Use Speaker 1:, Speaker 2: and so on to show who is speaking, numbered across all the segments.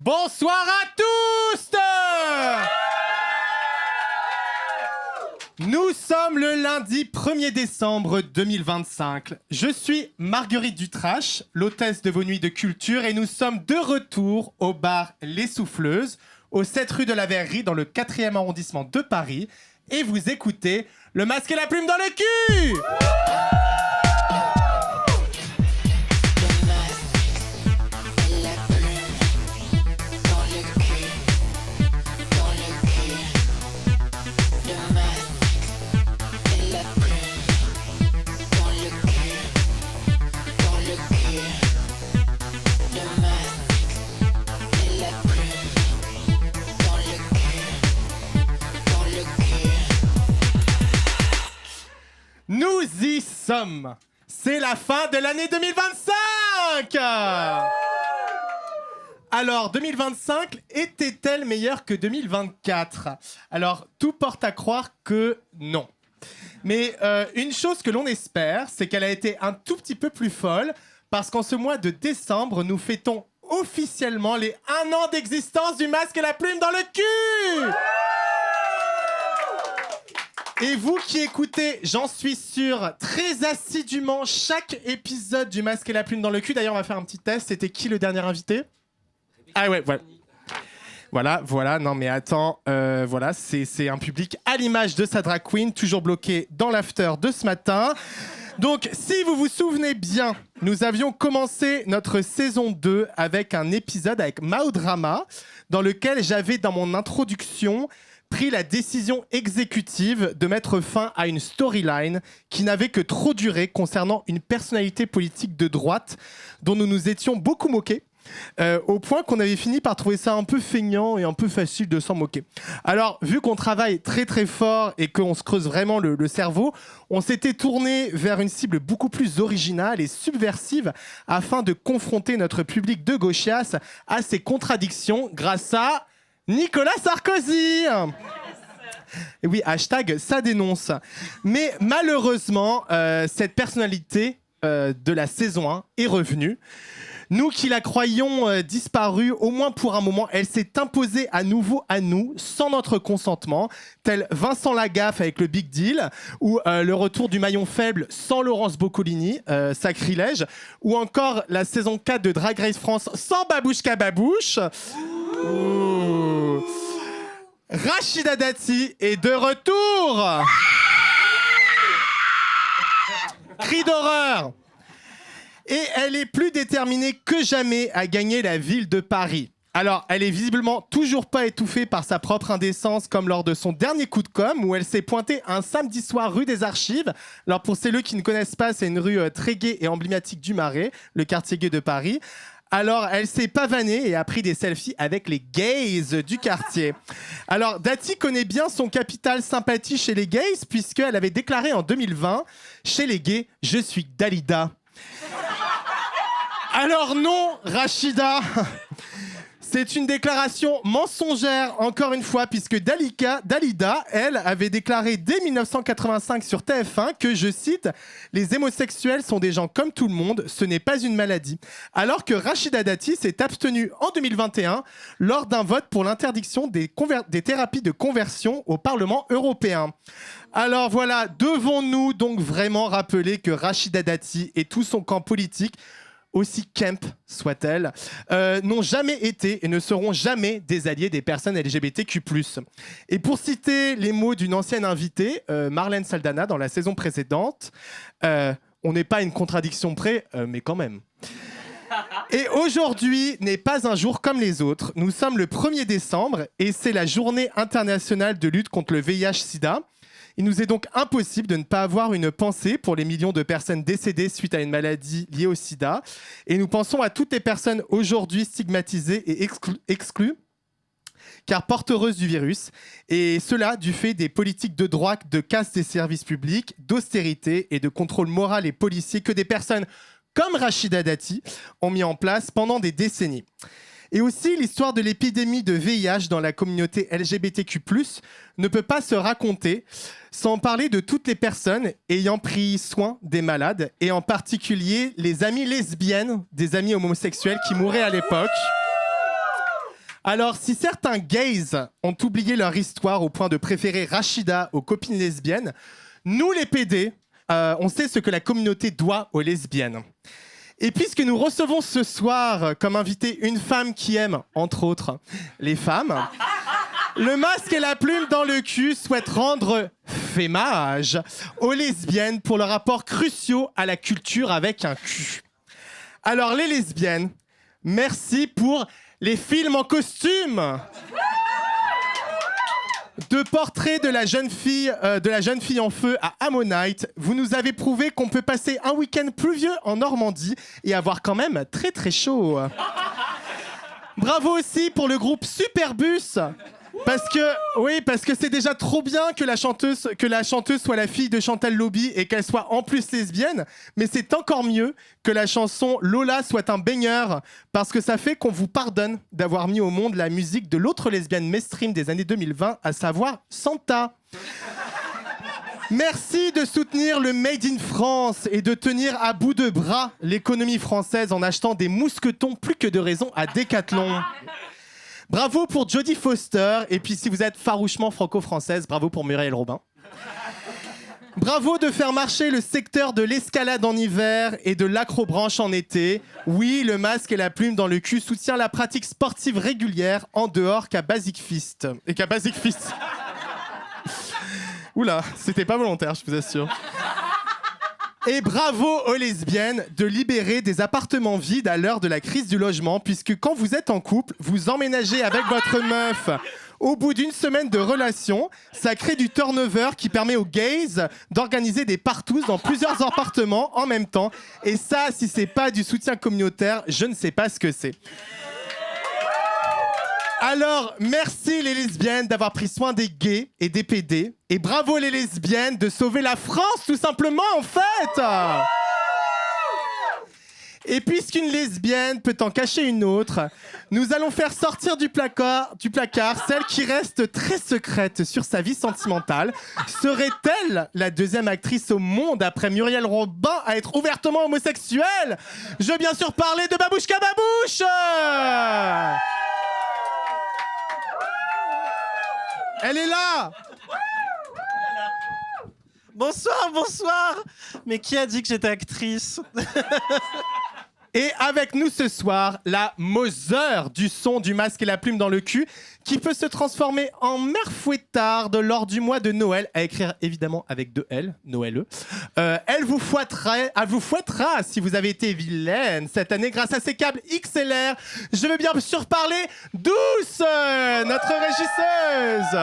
Speaker 1: Bonsoir à tous. Nous sommes le lundi 1er décembre 2025. Je suis Marguerite Dutrache, l'hôtesse de vos nuits de culture, et nous sommes de retour au bar Les Souffleuses, au 7 rue de la Verrerie, dans le 4e arrondissement de Paris. Et vous écoutez Le Masque et la Plume dans le cul. Nous y sommes. C'est la fin de l'année 2025. Alors, 2025 était-elle meilleure que 2024 ? Alors, tout porte à croire que non. Mais une chose que l'on espère, c'est qu'elle a été un tout petit peu plus folle, parce qu'en ce mois de décembre, nous fêtons officiellement les 1 an d'existence du Masque et la Plume dans le cul. Et vous qui écoutez, j'en suis sûr, très assidûment chaque épisode du Masque et la Plume dans le cul. D'ailleurs, on va faire un petit test. C'était qui le dernier invité ? Ah ouais, voilà. Voilà, non mais attends, voilà, c'est un public à l'image de sa drag queen, toujours bloqué dans l'after de ce matin. Donc, si vous vous souvenez bien, nous avions commencé notre saison 2 avec un épisode avec Maudrama, dans lequel j'avais, dans mon introduction, pris la décision exécutive de mettre fin à une storyline qui n'avait que trop duré concernant une personnalité politique de droite dont nous nous étions beaucoup moqués, au point qu'on avait fini par trouver ça un peu feignant et un peu facile de s'en moquer. Alors, vu qu'on travaille très très fort et qu'on se creuse vraiment le cerveau, on s'était tourné vers une cible beaucoup plus originale et subversive afin de confronter notre public de gauchias à ses contradictions grâce à Nicolas Sarkozy. Et oui, hashtag ça dénonce. Mais malheureusement, cette personnalité de la saison 1 est revenue. Nous qui la croyions disparue, au moins pour un moment, elle s'est imposée à nouveau à nous, sans notre consentement, tel Vincent Lagaffe avec le Big Deal, ou le retour du maillon faible sans Laurence Boccolini, sacrilège, ou encore la saison 4 de Drag Race France sans Babouchka Babouche. Ouh. Rachida Dati est de retour. Cri d'horreur. Et elle est plus déterminée que jamais à gagner la ville de Paris. Alors, elle est visiblement toujours pas étouffée par sa propre indécence, comme lors de son dernier coup de com', où elle s'est pointée un samedi soir rue des Archives. Alors, pour ceux qui ne connaissent pas, c'est une rue très gaie et emblématique du Marais, le quartier gay de Paris. Alors, elle s'est pavanée et a pris des selfies avec les gays du quartier. Alors, Dati connaît bien son capital sympathie chez les gays, puisqu'elle avait déclaré en 2020 « Chez les gays, je suis Dalida ». Alors non, Rachida, c'est une déclaration mensongère, encore une fois, puisque Dalida, elle, avait déclaré dès 1985 sur TF1 que, je cite, « Les homosexuels sont des gens comme tout le monde, ce n'est pas une maladie ». Alors que Rachida Dati s'est abstenue en 2021 lors d'un vote pour l'interdiction des thérapies de conversion au Parlement européen. Alors voilà, devons-nous donc vraiment rappeler que Rachida Dati et tout son camp politique, aussi camp soit-elle, n'ont jamais été et ne seront jamais des alliés des personnes LGBTQ+. Et pour citer les mots d'une ancienne invitée, Marlène Saldana, dans la saison précédente, on n'est pas à une contradiction près, mais quand même. Et aujourd'hui n'est pas un jour comme les autres. Nous sommes le 1er décembre et c'est la journée internationale de lutte contre le VIH-Sida. Il nous est donc impossible de ne pas avoir une pensée pour les millions de personnes décédées suite à une maladie liée au sida. Et nous pensons à toutes les personnes aujourd'hui stigmatisées et exclues, car porteuses du virus. Et cela du fait des politiques de droite, de casse des services publics, d'austérité et de contrôle moral et policier que des personnes comme Rachida Dati ont mis en place pendant des décennies. Et aussi, l'histoire de l'épidémie de VIH dans la communauté LGBTQ+, ne peut pas se raconter sans parler de toutes les personnes ayant pris soin des malades, et en particulier les amies lesbiennes des amis homosexuels qui mouraient à l'époque. Alors, si certains gays ont oublié leur histoire au point de préférer Rachida aux copines lesbiennes, nous les PD, on sait ce que la communauté doit aux lesbiennes. Et puisque nous recevons ce soir comme invité une femme qui aime, entre autres, les femmes, le masque et la plume dans le cul souhaite rendre fémage aux lesbiennes pour leurs apports cruciaux à la culture avec un cul. Alors les lesbiennes, merci pour les films en costume. De portrait de la jeune fille en feu à Ammonite, vous nous avez prouvé qu'on peut passer un week-end pluvieux en Normandie et avoir quand même très très chaud. Bravo aussi pour le groupe Superbus. Parce que c'est déjà trop bien que la chanteuse soit la fille de Chantal Lobby et qu'elle soit en plus lesbienne, mais c'est encore mieux que la chanson Lola soit un baigneur, parce que ça fait qu'on vous pardonne d'avoir mis au monde la musique de l'autre lesbienne mainstream des années 2020, à savoir Santa. Merci de soutenir le Made in France et de tenir à bout de bras l'économie française en achetant des mousquetons plus que de raison à Decathlon. Bravo pour Jodie Foster, et puis si vous êtes farouchement franco-française, bravo pour Muriel Robin. Bravo de faire marcher le secteur de l'escalade en hiver et de l'acrobranche en été. Oui, le masque et la plume dans le cul soutient la pratique sportive régulière en dehors qu'à Basic Fist. Oula, c'était pas volontaire, je vous assure. Et bravo aux lesbiennes de libérer des appartements vides à l'heure de la crise du logement, puisque quand vous êtes en couple, vous emménagez avec votre meuf. Au bout d'une semaine de relation, ça crée du turnover qui permet aux gays d'organiser des partous dans plusieurs appartements en même temps. Et ça, si c'est pas du soutien communautaire, je ne sais pas ce que c'est. Alors, merci les lesbiennes d'avoir pris soin des gays et des PD. Et bravo les lesbiennes de sauver la France, tout simplement, en fait. Et puisqu'une lesbienne peut en cacher une autre, nous allons faire sortir du placard celle qui reste très secrète sur sa vie sentimentale. Serait-elle la deuxième actrice au monde après Muriel Robin à être ouvertement homosexuelle? Je veux bien sûr parler de Babouchka Babouche. Elle est là!
Speaker 2: Bonsoir! Mais qui a dit que j'étais actrice?
Speaker 1: Et avec nous ce soir, la Mother du son du masque et la plume dans le cul, qui peut se transformer en mère fouettarde lors du mois de Noël, à écrire évidemment avec deux L, Noël. Elle vous fouettera si vous avez été vilaine cette année grâce à ses câbles XLR. Je veux bien sûr parler Douce, notre régisseuse.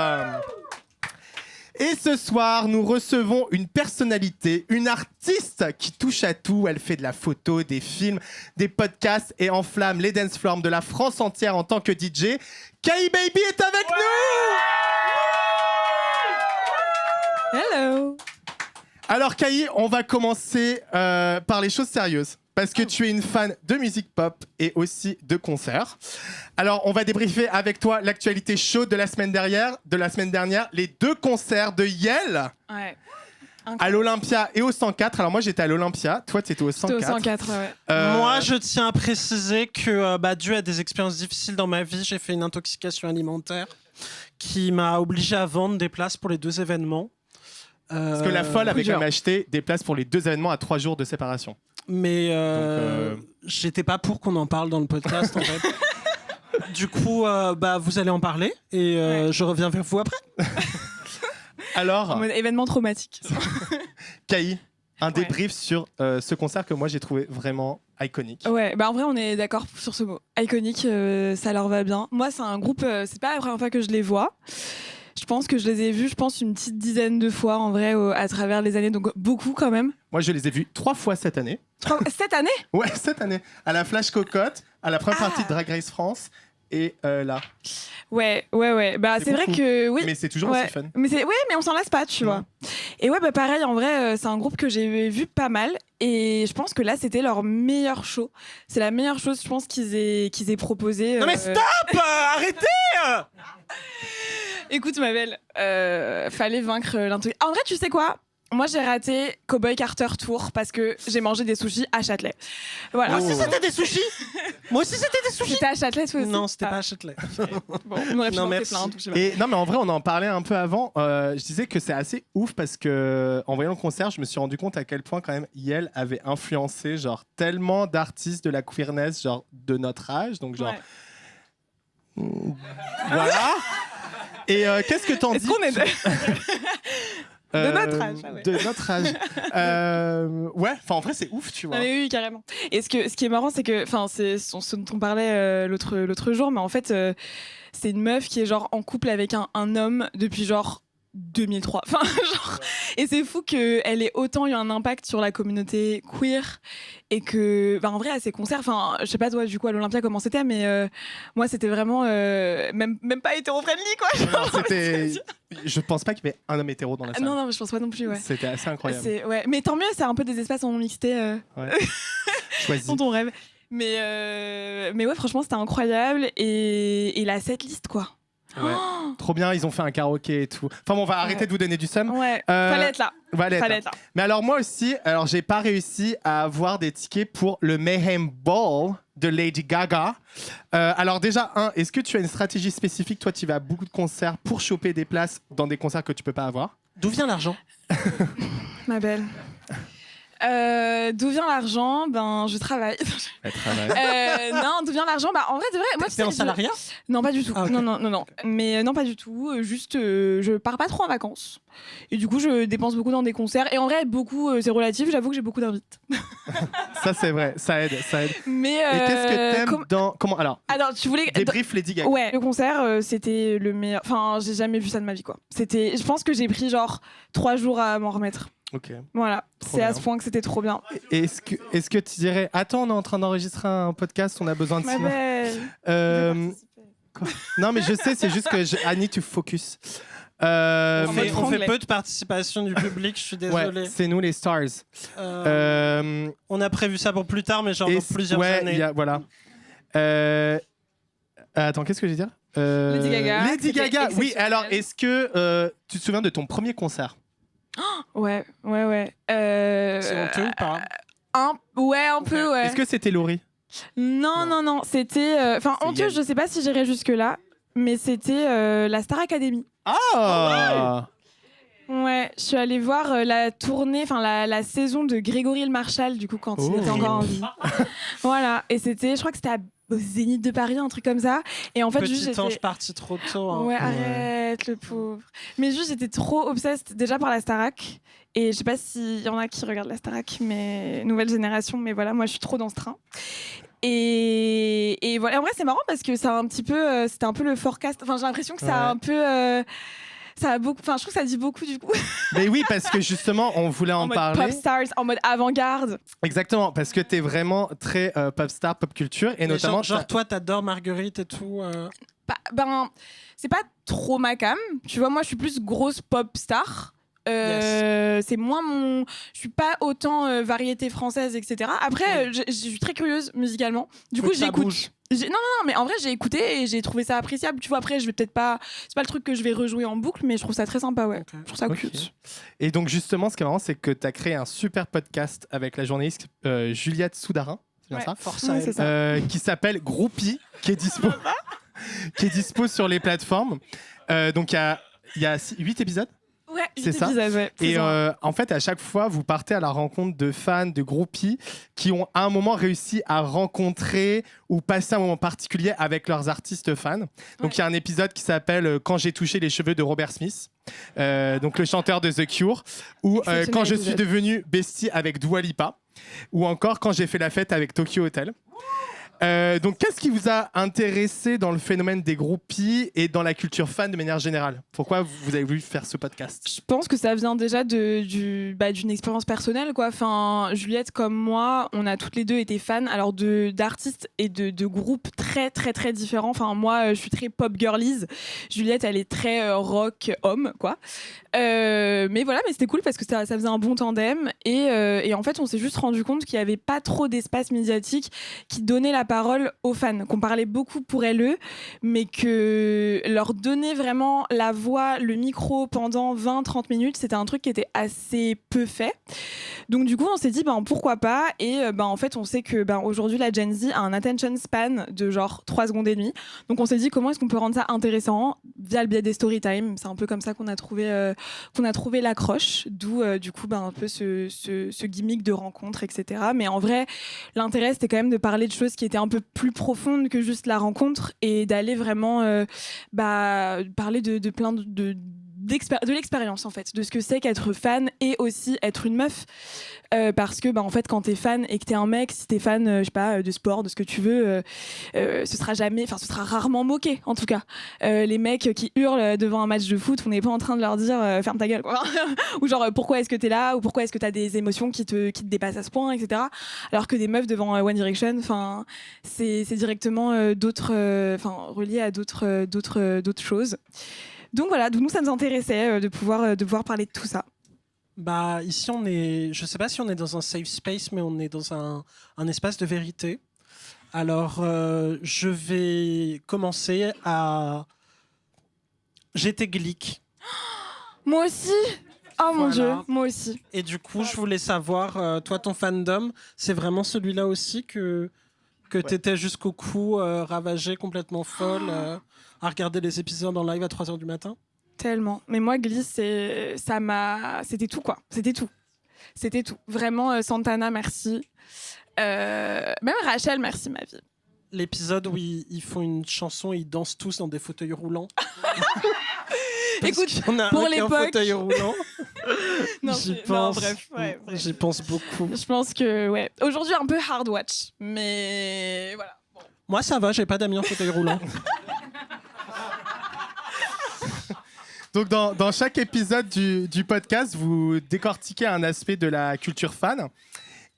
Speaker 1: Et ce soir, nous recevons une personnalité, une artiste qui touche à tout. Elle fait de la photo, des films, des podcasts et enflamme les dance floors de la France entière en tant que DJ. Kai Baby est avec nous.
Speaker 3: Hello.
Speaker 1: Alors Kai, on va commencer par les choses sérieuses. Parce que tu es une fan de musique pop et aussi de concerts. Alors, on va débriefer avec toi l'actualité chaude de la semaine dernière, les deux concerts de Yel.
Speaker 3: Ouais.
Speaker 1: À l'Olympia et au 104. Alors moi j'étais à l'Olympia, toi tu étais au 104.
Speaker 3: C'était au 104, ouais.
Speaker 2: Moi je tiens à préciser que dû à des expériences difficiles dans ma vie, j'ai fait une intoxication alimentaire qui m'a obligé à vendre des places pour les deux événements.
Speaker 1: Parce que la folle avait quand même acheté des places pour les deux événements à 3 jours de séparation.
Speaker 2: Mais j'étais pas pour qu'on en parle dans le podcast en fait. Du coup, vous allez en parler et je reviens vers vous après.
Speaker 1: Alors,
Speaker 3: en mode événement traumatique.
Speaker 1: Kai, un débrief sur ce concert que moi j'ai trouvé vraiment iconique.
Speaker 3: Ouais, en vrai on est d'accord sur ce mot. Iconique, ça leur va bien. Moi c'est un groupe, c'est pas la première fois que je les vois. Je pense que je les ai vus, une petite dizaine de fois en vrai à travers les années, donc beaucoup quand même.
Speaker 1: Moi je les ai vus 3 fois cette année.
Speaker 3: Cette année?
Speaker 1: Ouais, cette année. À la Flash Cocotte, à la première partie de Drag Race France et là.
Speaker 3: Ouais. C'est vrai que oui.
Speaker 1: Mais c'est toujours aussi fun.
Speaker 3: Mais on s'en lasse pas, tu vois. Et pareil, en vrai, c'est un groupe que j'ai vu pas mal. Et je pense que là, c'était leur meilleur show. C'est la meilleure chose, je pense, qu'ils aient proposé.
Speaker 2: Non mais stop arrêtez.
Speaker 3: Écoute, ma belle, fallait vaincre l'intuition. En vrai, tu sais quoi? Moi, j'ai raté Cowboy Carter Tour parce que j'ai mangé des sushis à Châtelet. Voilà.
Speaker 2: Moi aussi, c'était des sushis. Moi aussi, c'était des sushis.
Speaker 3: C'était à Châtelet, toi aussi?
Speaker 2: Non, c'était pas à Châtelet.
Speaker 3: Bon, on aurait pu
Speaker 2: Non,
Speaker 3: en faire
Speaker 2: merci.
Speaker 3: plein, donc je sais pas.
Speaker 1: Et non, mais en vrai, on en parlait un peu avant. Je disais que c'est assez ouf parce que en voyant le concert, je me suis rendu compte à quel point quand même Yel avait influencé genre tellement d'artistes de la queerness genre de notre âge, donc genre
Speaker 3: Ouais.
Speaker 1: voilà. Et qu'est-ce que t'en dis?
Speaker 3: Est-ce qu'on est de notre âge, ah ouais.
Speaker 1: De notre âge. Ouais, enfin en vrai c'est ouf, tu vois.
Speaker 3: Ah, mais oui, carrément. Et ce qui est marrant, c'est que, enfin, c'est ce dont on parlait l'autre jour, mais en fait, c'est une meuf qui est genre en couple avec un homme depuis genre 2003. Enfin, genre, et c'est fou qu'elle ait autant eu un impact sur la communauté queer et que, bah, en vrai, à ses concerts, enfin, je sais pas toi, du coup, à l'Olympia, comment c'était, mais moi, c'était vraiment même pas hétéro-friendly, quoi.
Speaker 1: Non, c'était. Je pense pas qu'il y avait un homme hétéro dans la salle.
Speaker 3: Non, mais je pense pas non plus, ouais.
Speaker 1: C'était assez incroyable.
Speaker 3: Ouais. Mais tant mieux, c'est un peu des espaces en mixité
Speaker 1: Choisi.
Speaker 3: dont on rêve. Mais ouais, franchement, c'était incroyable. Et la setlist, quoi.
Speaker 1: Ouais. Trop bien, ils ont fait un karaoké et tout. Enfin bon, on va arrêter de vous donner du seum.
Speaker 3: Ouais, fallait être là.
Speaker 1: Fallait être là. Mais alors moi aussi, j'ai pas réussi à avoir des tickets pour le Mayhem Ball de Lady Gaga. Alors déjà, est-ce que tu as une stratégie spécifique? Toi, tu vas à beaucoup de concerts pour choper des places dans des concerts que tu peux pas avoir.
Speaker 2: D'où vient l'argent?
Speaker 3: Ma belle. D'où vient l'argent? Ben, je travaille. Non, d'où vient l'argent? Bah, en vrai, de vrai, moi,
Speaker 2: T'es en salariat?
Speaker 3: Non, pas du tout.
Speaker 2: Ah, okay.
Speaker 3: Non. Mais non, pas du tout. Juste, je pars pas trop en vacances. Et du coup, je dépense beaucoup dans des concerts. Et en vrai, beaucoup, c'est relatif. J'avoue que j'ai beaucoup d'invites.
Speaker 1: Ça, c'est vrai. Ça aide.
Speaker 3: Mais
Speaker 1: et qu'est-ce que t'aimes dans... Comment... Alors,
Speaker 3: tu voulais...
Speaker 1: débrief Lady Gaga.
Speaker 3: Ouais, le concert, c'était le meilleur... Enfin, j'ai jamais vu ça de ma vie, quoi. Je pense que j'ai pris genre 3 jours à m'en remettre.
Speaker 1: Ok.
Speaker 3: Voilà,
Speaker 1: Trop
Speaker 3: c'est à
Speaker 1: bien.
Speaker 3: ce point que c'était trop bien.
Speaker 1: Est-ce que tu dirais, attends, on est en train d'enregistrer un podcast, on a besoin de
Speaker 3: Ma
Speaker 1: cinéma.
Speaker 3: belle.
Speaker 1: Quoi? Non, mais je sais, c'est juste que I need to focus.
Speaker 2: On
Speaker 3: mode
Speaker 2: fait
Speaker 3: franglais.
Speaker 2: peu de participation du public, je suis désolé.
Speaker 1: Ouais, c'est nous les stars.
Speaker 2: On a prévu ça pour plus tard, mais genre dans plusieurs années.
Speaker 1: Voilà. Attends, qu'est-ce que je vais dire
Speaker 3: Lady Gaga.
Speaker 1: Lady Gaga, oui.
Speaker 3: Exceptionnel.
Speaker 1: Alors, est-ce que tu te souviens de ton premier concert?
Speaker 3: Ouais.
Speaker 2: C'est honteux ou pas?
Speaker 3: Un peu, ouais.
Speaker 1: Est-ce que c'était Laurie?
Speaker 3: Non. C'était. Enfin,
Speaker 1: C'est
Speaker 3: honteux,
Speaker 1: Yann.
Speaker 3: je sais pas si j'irais jusque-là, mais c'était la Star Academy.
Speaker 1: Ah
Speaker 3: Ouais, je suis allée voir la tournée, enfin la saison de Grégory Le Marchal, du coup, quand il était encore en vie. Voilà, et c'était, je crois que c'était au Zénith de Paris, un truc comme ça. Et en fait, juste
Speaker 2: Petit ange
Speaker 3: j'étais...
Speaker 2: parti trop tôt. Hein.
Speaker 3: Ouais, arrête, le pauvre. Mais juste, j'étais trop obsessed déjà par la Starac. Et je sais pas s'il y en a qui regardent la Starac, mais nouvelle génération, mais voilà, moi je suis trop dans ce train. Et voilà, en vrai, c'est marrant parce que ça a un petit peu, c'était un peu le forecast. Enfin, j'ai l'impression que ça a un peu. Ça a beaucoup, enfin, je trouve que ça dit beaucoup du coup.
Speaker 1: Mais oui, parce que justement, on voulait en
Speaker 3: mode
Speaker 1: parler.
Speaker 3: pop stars, en mode avant-garde.
Speaker 1: Exactement, parce que t'es vraiment très pop star, pop culture, et
Speaker 2: Mais
Speaker 1: notamment.
Speaker 2: genre toi, t'adores Marguerite et tout.
Speaker 3: Ben, c'est pas trop ma cam. Tu vois, moi, je suis plus grosse pop star. C'est moins mon. Je suis pas autant variété française, etc. Après, je suis très curieuse musicalement. Du coup, j'écoute. Non, mais en vrai, j'ai écouté et j'ai trouvé ça appréciable. Tu vois, après, je vais peut-être pas. C'est pas le truc que je vais rejouer en boucle, mais je trouve ça très sympa, ouais.
Speaker 2: Okay.
Speaker 3: Je trouve ça cute.
Speaker 1: Et donc, justement, ce qui est marrant, c'est que tu as créé un super podcast avec la journaliste Juliette Soudarin. C'est bien ça?
Speaker 2: Force
Speaker 3: Ouais, c'est ça.
Speaker 1: Qui s'appelle Groupie, qui est dispo sur les plateformes. Donc, il y a 8 épisodes.
Speaker 3: Ouais,
Speaker 1: c'est ça.
Speaker 3: Épisodes, ouais.
Speaker 1: Et en fait, à chaque fois, vous partez à la rencontre de fans, de groupies qui ont à un moment réussi à rencontrer ou passer un moment particulier avec leurs artistes fans. Donc, il y a un épisode qui s'appelle Quand j'ai touché les cheveux de Robert Smith, donc le chanteur de The Cure, ou Quand je suis devenu bestie avec Dua Lipa, ou encore Quand j'ai fait la fête avec Tokyo Hotel. Donc, qu'est-ce qui vous a intéressé dans le phénomène des groupies et dans la culture fan de manière générale? Pourquoi vous avez voulu faire ce podcast?
Speaker 3: Je pense que ça vient déjà d'une expérience personnelle, quoi. Enfin, Juliette comme moi, on a toutes les deux été fans, alors d'artistes et de groupes très très très différents. Enfin, moi, je suis très pop girlies. Juliette, elle est très rock homme, quoi. Mais voilà, mais c'était cool parce que ça faisait un bon tandem et en fait, on s'est juste rendu compte qu'il y avait pas trop d'espace médiatique qui donnait la parole aux fans, qu'on parlait beaucoup pour eux, mais que leur donner vraiment la voix, le micro pendant 20-30 minutes, c'était un truc qui était assez peu fait. Donc du coup, on s'est dit pourquoi pas, et en fait, on sait que aujourd'hui la Gen Z a un attention span de genre 3 secondes et demie. Donc on s'est dit comment est-ce qu'on peut rendre ça intéressant via le biais des story time. C'est un peu comme ça qu'on a trouvé l'accroche, d'où du coup un peu ce gimmick de rencontre, etc. Mais en vrai, l'intérêt c'était quand même de parler de choses qui étaient un peu plus profondes que juste la rencontre, et d'aller vraiment parler de plein de l'expérience, en fait, de ce que c'est qu'être fan et aussi être une meuf, parce que en fait, quand t'es fan et que t'es un mec, si t'es fan je sais pas, de sport, de ce que tu veux, ce sera rarement moqué, en tout cas. Les mecs qui hurlent devant un match de foot, on n'est pas en train de leur dire ferme ta gueule, quoi. Ou genre pourquoi est-ce que t'es là, ou pourquoi est-ce que t'as des émotions qui te dépassent à ce point, etc. Alors que des meufs devant One Direction, c'est directement relié à d'autres choses. Donc voilà, nous ça nous intéressait de pouvoir parler de tout ça.
Speaker 2: Bah ici je sais pas si on est dans un safe space, mais on est dans un espace de vérité. Alors je vais commencer à... J'étais Gleek.
Speaker 3: Moi aussi. Oh mon Dieu, moi aussi.
Speaker 2: Et du coup, je voulais savoir, toi, ton fandom, c'est vraiment celui-là aussi que t'étais jusqu'au cou, ravagée, complètement folle, à regarder les épisodes en live à 3h du matin?
Speaker 3: Tellement. Mais moi, Glee, c'était tout, quoi. C'était tout. Vraiment, Santana, merci. Même Rachel, merci, ma vie.
Speaker 2: L'épisode où ils font une chanson et ils dansent tous dans des fauteuils roulants.
Speaker 3: Écoute,
Speaker 2: pour l'époque, un fauteuil roulant.
Speaker 3: J'y pense. Bref, ouais.
Speaker 2: J'y pense beaucoup.
Speaker 3: Je pense que, ouais. Aujourd'hui, un peu hard watch, mais voilà. Bon.
Speaker 2: Moi, ça va, j'ai pas d'amis en fauteuil roulant.
Speaker 1: Donc, dans chaque épisode du podcast, vous décortiquez un aspect de la culture fan.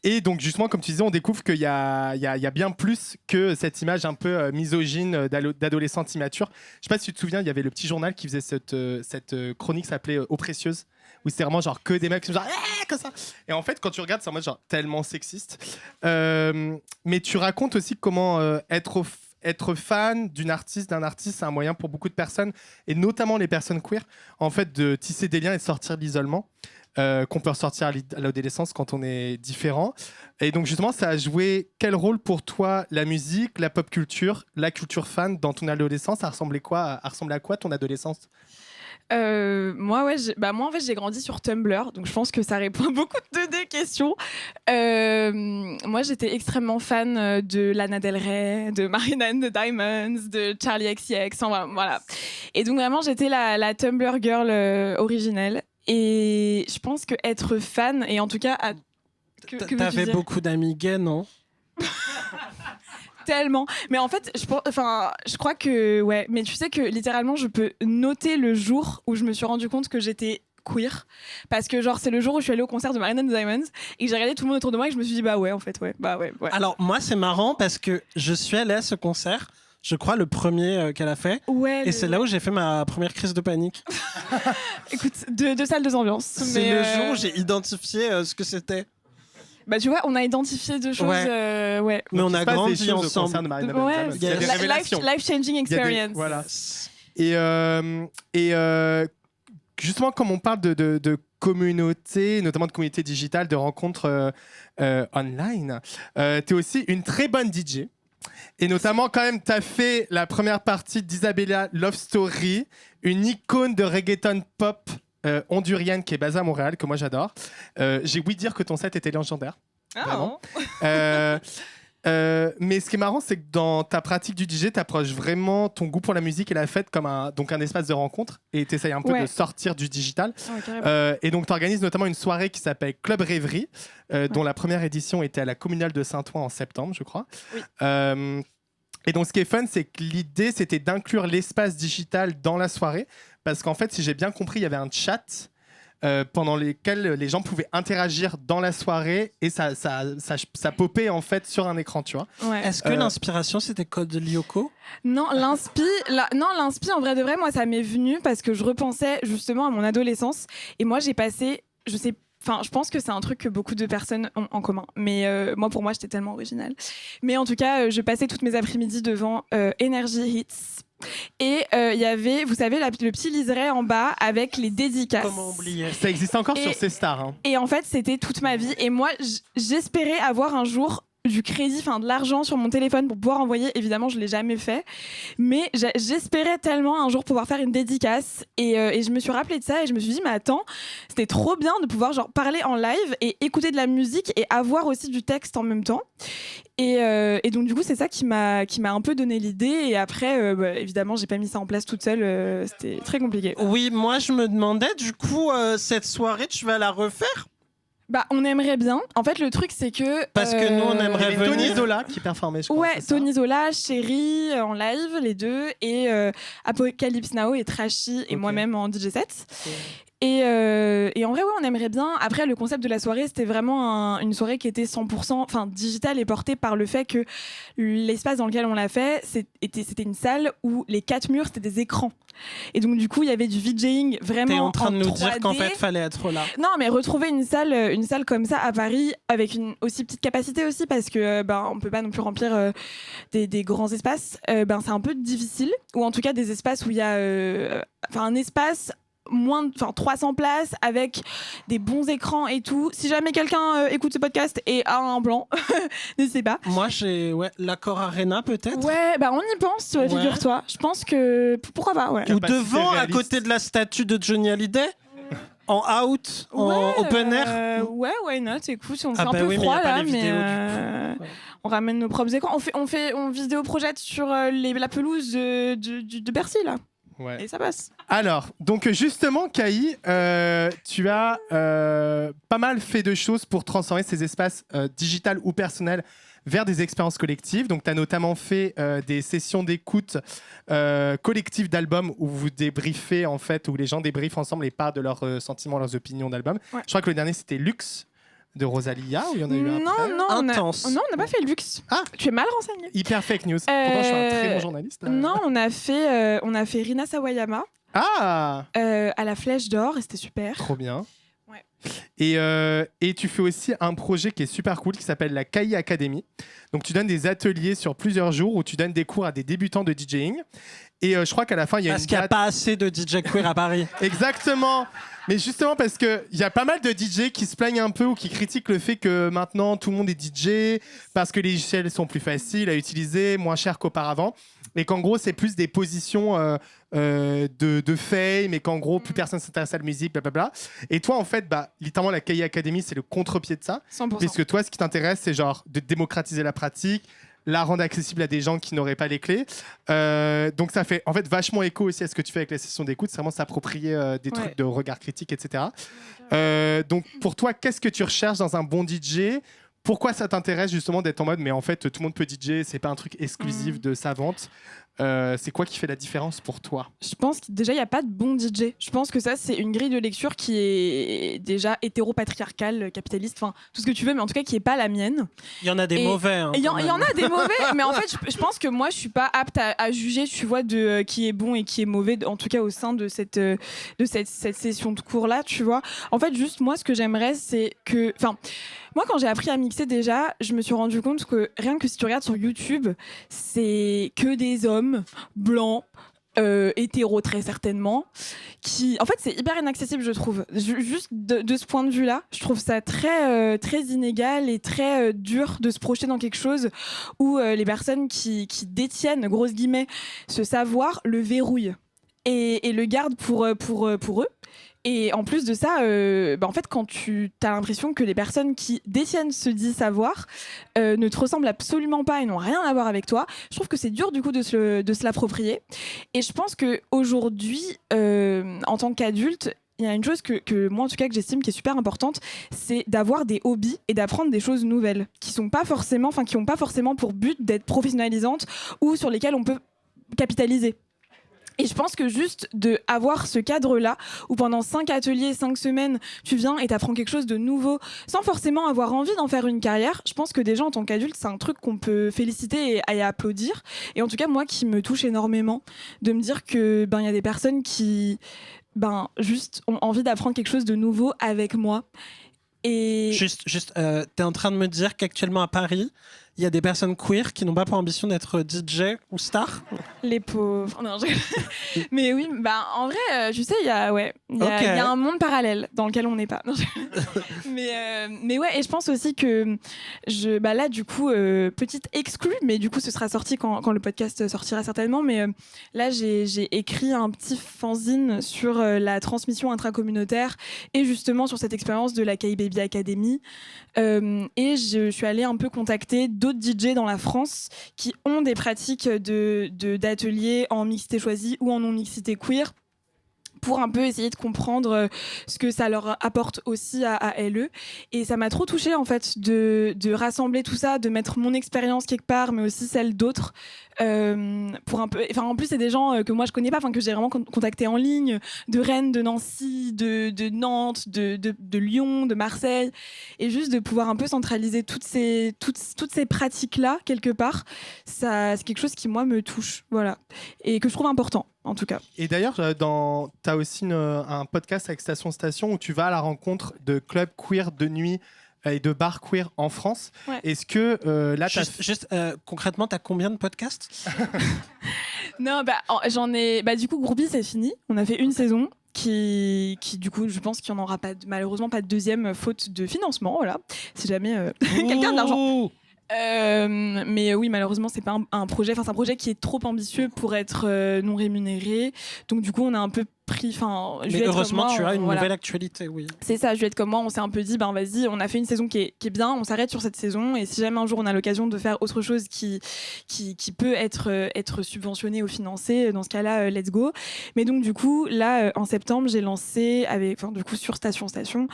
Speaker 1: Et donc, justement, comme tu disais, on découvre qu'il y a bien plus que cette image un peu misogyne d'adolescente immature. Je sais pas si tu te souviens, il y avait le petit journal qui faisait cette chronique qui s'appelait Eaux précieuses, où c'était vraiment genre que des mecs genre comme ça. Et en fait, quand tu regardes, c'est en mode genre tellement sexiste. Mais tu racontes aussi comment être fan d'un artiste, c'est un moyen pour beaucoup de personnes, et notamment les personnes queer, en fait, de tisser des liens et de sortir de l'isolement. Qu'on peut ressortir à l'adolescence quand on est différent. Et donc justement, ça a joué quel rôle pour toi, la musique, la pop culture, la culture fan dans ton adolescence? Ça ressemblait à quoi ton adolescence?
Speaker 3: Moi, en fait, j'ai grandi sur Tumblr, donc je pense que ça répond à beaucoup de tes questions. Moi, j'étais extrêmement fan de Lana Del Rey, de Marina and the Diamonds, de Charli XCX, voilà. Et donc vraiment, j'étais la Tumblr girl originelle. Et je pense que être fan, et en tout cas...
Speaker 2: T'avais beaucoup d'amis gays, non?
Speaker 3: Tellement. Mais en fait, je crois que... Ouais, mais tu sais que littéralement, je peux noter le jour où je me suis rendu compte que j'étais queer. Parce que genre, c'est le jour où je suis allée au concert de Marina and the Diamonds et que j'ai regardé tout le monde autour de moi et que je me suis dit, ouais.
Speaker 2: Alors, moi, c'est marrant parce que je suis allée à ce concert, je crois le premier qu'elle a fait.
Speaker 3: Ouais,
Speaker 2: et c'est là où j'ai fait ma première crise de panique.
Speaker 3: Écoute, deux salles, deux ambiances.
Speaker 2: C'est le jour où j'ai identifié ce que c'était.
Speaker 3: Bah tu vois, on a identifié deux choses. Ouais.
Speaker 2: Mais on a grandi ensemble.
Speaker 1: Il y a des révélations.
Speaker 3: Life-changing experience.
Speaker 1: Voilà. Et justement, comme on parle de communauté, notamment de communauté digitale, de rencontres online, tu es aussi une très bonne DJ. Et notamment, quand même, tu as fait la première partie d'Isabella Love Story, une icône de reggaeton pop hondurienne qui est basée à Montréal, que moi j'adore. J'ai ouï dire que ton set était légendaire. Vraiment. Mais ce qui est marrant, c'est que dans ta pratique du DJ, tu approches vraiment ton goût pour la musique et la fête comme un espace de rencontre, et tu essayes un peu de sortir du digital. Et donc, tu organises notamment une soirée qui s'appelle Club Rêverie, dont la première édition était à la Communale de Saint-Ouen en septembre, je crois.
Speaker 3: Oui.
Speaker 1: Et donc, ce qui est fun, c'est que l'idée, c'était d'inclure l'espace digital dans la soirée, parce qu'en fait, si j'ai bien compris, il y avait un chat pendant lesquels les gens pouvaient interagir dans la soirée, et ça popait en fait sur un écran, tu vois.
Speaker 3: Ouais.
Speaker 2: Est-ce que l'inspiration, c'était Code Lyoko?
Speaker 3: Non, l'inspi, en vrai de vrai, moi, ça m'est venu parce que je repensais justement à mon adolescence, et moi, j'ai passé, je sais Enfin, je pense que c'est un truc que beaucoup de personnes ont en commun. Mais moi, pour moi, j'étais tellement originale. Mais en tout cas, je passais toutes mes après-midi devant Energy Hits. Et il y avait, vous savez, le petit liseré en bas avec les dédicaces.
Speaker 2: Comment oublier?
Speaker 1: Ça existe encore sur C-Star. Hein.
Speaker 3: Et en fait, c'était toute ma vie. Et moi, j'espérais avoir un jour du crédit, enfin de l'argent sur mon téléphone pour pouvoir envoyer. Évidemment, je l'ai jamais fait, mais j'espérais tellement un jour pouvoir faire une dédicace. Et je me suis rappelé de ça et je me suis dit, mais attends, c'était trop bien de pouvoir genre parler en live et écouter de la musique et avoir aussi du texte en même temps. Et donc du coup, c'est ça qui m'a un peu donné l'idée. Et après, évidemment, j'ai pas mis ça en place toute seule. C'était très compliqué.
Speaker 2: Oui, moi je me demandais, du coup, cette soirée, tu vas la refaire?
Speaker 3: Bah, on aimerait bien. En fait, le truc, c'est que...
Speaker 2: Parce que nous, on aimerait venir.
Speaker 1: Tony Zola qui performait, je crois.
Speaker 3: Ouais, Tony Zola, Chéri en live, les deux, et Apocalypse Now et Trashy et moi-même en DJ set. Okay. Et en vrai, ouais, on aimerait bien. Après, le concept de la soirée, c'était vraiment une soirée qui était 100% digitale et portée par le fait que l'espace dans lequel on l'a fait, c'était une salle où les 4 murs, c'était des écrans. Et donc, du coup, il y avait du VJing vraiment.
Speaker 2: T'es en train de nous
Speaker 3: 3D.
Speaker 2: dire qu'en fait, fallait être là.
Speaker 3: Non, mais retrouver une salle comme ça à Paris, avec une aussi petite capacité aussi, parce que on peut pas non plus remplir des grands espaces. C'est un peu difficile, ou en tout cas des espaces où il y a un espace moins 300 places avec des bons écrans et tout. Si jamais quelqu'un écoute ce podcast et a un plan, n'hésitez pas.
Speaker 2: Moi, j'ai l'Accor Arena peut-être.
Speaker 3: Ouais, on y pense, figure-toi. Je pense que pourquoi pas, ouais.
Speaker 2: Ou devant, à côté de la statue de Johnny Hallyday. En out, en open air.
Speaker 3: Ouais, why not? Écoute, c'est un peu froid là, mais on ramène nos propres écrans. On vidéo projette sur la pelouse de Bercy là. Ouais. Et ça passe.
Speaker 1: Alors, donc justement, Kai, tu as pas mal fait de choses pour transformer ces espaces digitales ou personnels vers des expériences collectives. Donc, tu as notamment fait des sessions d'écoute collectives d'albums où vous débriefez, en fait, où les gens débriefent ensemble et parlent de leurs sentiments, leurs opinions d'albums. Ouais. Je crois que le dernier, c'était Luxe de Rosalia, ou il y en a eu un après?
Speaker 3: Non,
Speaker 2: Intense.
Speaker 3: On n'a pas fait Luxe. Ah, tu es mal renseigné.
Speaker 1: Hyper fake news. Pourtant, je suis un très bon journaliste.
Speaker 3: Non, on a fait Rina Sawayama.
Speaker 1: Ah
Speaker 3: à la Flèche d'Or, et c'était super.
Speaker 1: Trop bien.
Speaker 3: Ouais.
Speaker 1: Et tu fais aussi un projet qui est super cool qui s'appelle la Kai Academy. Donc tu donnes des ateliers sur plusieurs jours où tu donnes des cours à des débutants de DJing. Et je crois qu'à la fin, il y a
Speaker 2: parce qu'il n'y a pas assez de DJ queer à Paris.
Speaker 1: Exactement. Mais justement parce qu'il y a pas mal de DJ qui se plaignent un peu ou qui critiquent le fait que maintenant tout le monde est DJ parce que les logiciels sont plus faciles à utiliser, moins chers qu'auparavant. Et qu'en gros, c'est plus des positions de fame, et qu'en gros, plus personne s'intéresse à la musique, blablabla. Et toi, en fait, littéralement, la KI Academy, c'est le contre-pied de ça.
Speaker 3: 100%.
Speaker 1: Puisque toi, ce qui t'intéresse, c'est genre de démocratiser la pratique, la rendre accessible à des gens qui n'auraient pas les clés. Donc, ça fait en fait vachement écho aussi à ce que tu fais avec la session d'écoute. C'est vraiment s'approprier des trucs de regard critique, etc. Donc, pour toi, qu'est-ce que tu recherches dans un bon DJ ? Pourquoi ça t'intéresse justement d'être en mode mais en fait tout le monde peut DJ, c'est pas un truc exclusif de sa vente? C'est quoi qui fait la différence pour toi?
Speaker 3: Je pense que déjà il n'y a pas de bon DJ. Je pense que ça c'est une grille de lecture qui est déjà hétéro-patriarcale, capitaliste, enfin tout ce que tu veux, mais en tout cas qui est pas la mienne.
Speaker 2: Il y en a des mauvais.
Speaker 3: Il y en a des mauvais, mais en fait je pense que moi je suis pas apte à juger, tu vois, de qui est bon et qui est mauvais, en tout cas au sein de cette session de cours là, tu vois. En fait juste moi ce que j'aimerais c'est que, enfin moi quand j'ai appris à mixer déjà, je me suis rendu compte que rien que si tu regardes sur YouTube, c'est que des hommes blancs, hétéros très certainement, qui en fait c'est hyper inaccessible je trouve. Juste de ce point de vue là, je trouve ça très très inégal et très dur de se projeter dans quelque chose où les personnes qui détiennent, grosses guillemets, ce savoir le verrouillent et le gardent pour eux. Et en plus de ça, en fait, quand tu as l'impression que les personnes qui détiennent ce dit savoir ne te ressemblent absolument pas et n'ont rien à voir avec toi, je trouve que c'est dur du coup de se l'approprier. Et je pense qu'aujourd'hui, en tant qu'adulte, il y a une chose que moi en tout cas que j'estime qui est super importante, c'est d'avoir des hobbies et d'apprendre des choses nouvelles qui n'ont pas forcément pour but d'être professionnalisantes ou sur lesquelles on peut capitaliser. Et je pense que juste d'avoir ce cadre-là, où pendant 5 ateliers, 5 semaines, tu viens et t'apprends quelque chose de nouveau, sans forcément avoir envie d'en faire une carrière, je pense que déjà en tant qu'adulte, c'est un truc qu'on peut féliciter et applaudir. Et en tout cas, moi, qui me touche énormément, de me dire que y a des personnes qui juste ont envie d'apprendre quelque chose de nouveau avec moi. Et
Speaker 2: Juste, t'es en train de me dire qu'actuellement à Paris, il y a des personnes queer qui n'ont pas pour ambition d'être DJ ou star?
Speaker 3: les pauvres. Non, mais oui, bah, en vrai, tu sais, il y a un monde parallèle dans lequel on n'est pas. Non, mais ouais, et je pense aussi que là, du coup, petite exclue, mais du coup, ce sera sorti quand le podcast sortira certainement. Mais là, j'ai écrit un petit fanzine sur la transmission intracommunautaire et justement sur cette expérience de la K-Baby Academy. Et je suis allée un peu contacter d'autres DJ dans la France qui ont des pratiques d'ateliers en mixité choisie ou en non-mixité queer pour un peu essayer de comprendre ce que ça leur apporte aussi à LE. Et ça m'a trop touchée, en fait, de rassembler tout ça, de mettre mon expérience quelque part, mais aussi celle d'autres, pour un peu... Enfin, en plus, c'est des gens que moi, je connais pas, que j'ai vraiment contactés en ligne, de Rennes, de Nancy, de Nantes, de Lyon, de Marseille, et juste de pouvoir un peu centraliser toutes ces pratiques-là, quelque part, ça, c'est quelque chose qui, moi, me touche, voilà, et que je trouve important. En tout cas.
Speaker 1: Et d'ailleurs, tu as aussi un podcast avec Station Station où tu vas à la rencontre de clubs queer de nuit et de bars queer en France.
Speaker 3: Ouais.
Speaker 1: Est-ce que là,
Speaker 2: concrètement, tu as combien de podcasts?
Speaker 3: Non, j'en ai. Du coup, Groupie, c'est fini. On a fait une saison. Qui du coup, je pense qu'il n'y en aura malheureusement pas de deuxième, faute de financement. Voilà. Si jamais quelqu'un a de l'argent. Mais oui, malheureusement, c'est pas un projet. Enfin, c'est un projet qui est trop ambitieux pour être non rémunéré. Donc, du coup, on a un peu pris.
Speaker 2: Mais heureusement, tu as une nouvelle actualité, oui.
Speaker 3: C'est ça. Je vais être comme moi. On s'est un peu dit, vas-y, on a fait une saison qui est bien. On s'arrête sur cette saison. Et si jamais un jour on a l'occasion de faire autre chose qui peut être subventionné ou financé, dans ce cas-là, let's go. Mais donc, du coup, là, en septembre, j'ai lancé sur Station Station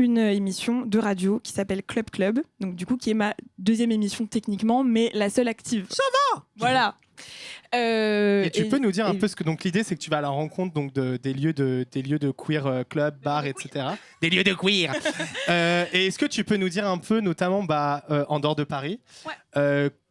Speaker 3: une émission de radio qui s'appelle Club Club. Donc, du coup, qui est ma deuxième émission techniquement, mais la seule active.
Speaker 2: Ça va.
Speaker 3: Voilà.
Speaker 1: Et tu peux nous dire un peu ce que donc l'idée c'est que tu vas à la rencontre donc des lieux de queer club, bar, etc. Des lieux de queer. Et est-ce que tu peux nous dire un peu notamment en dehors de Paris,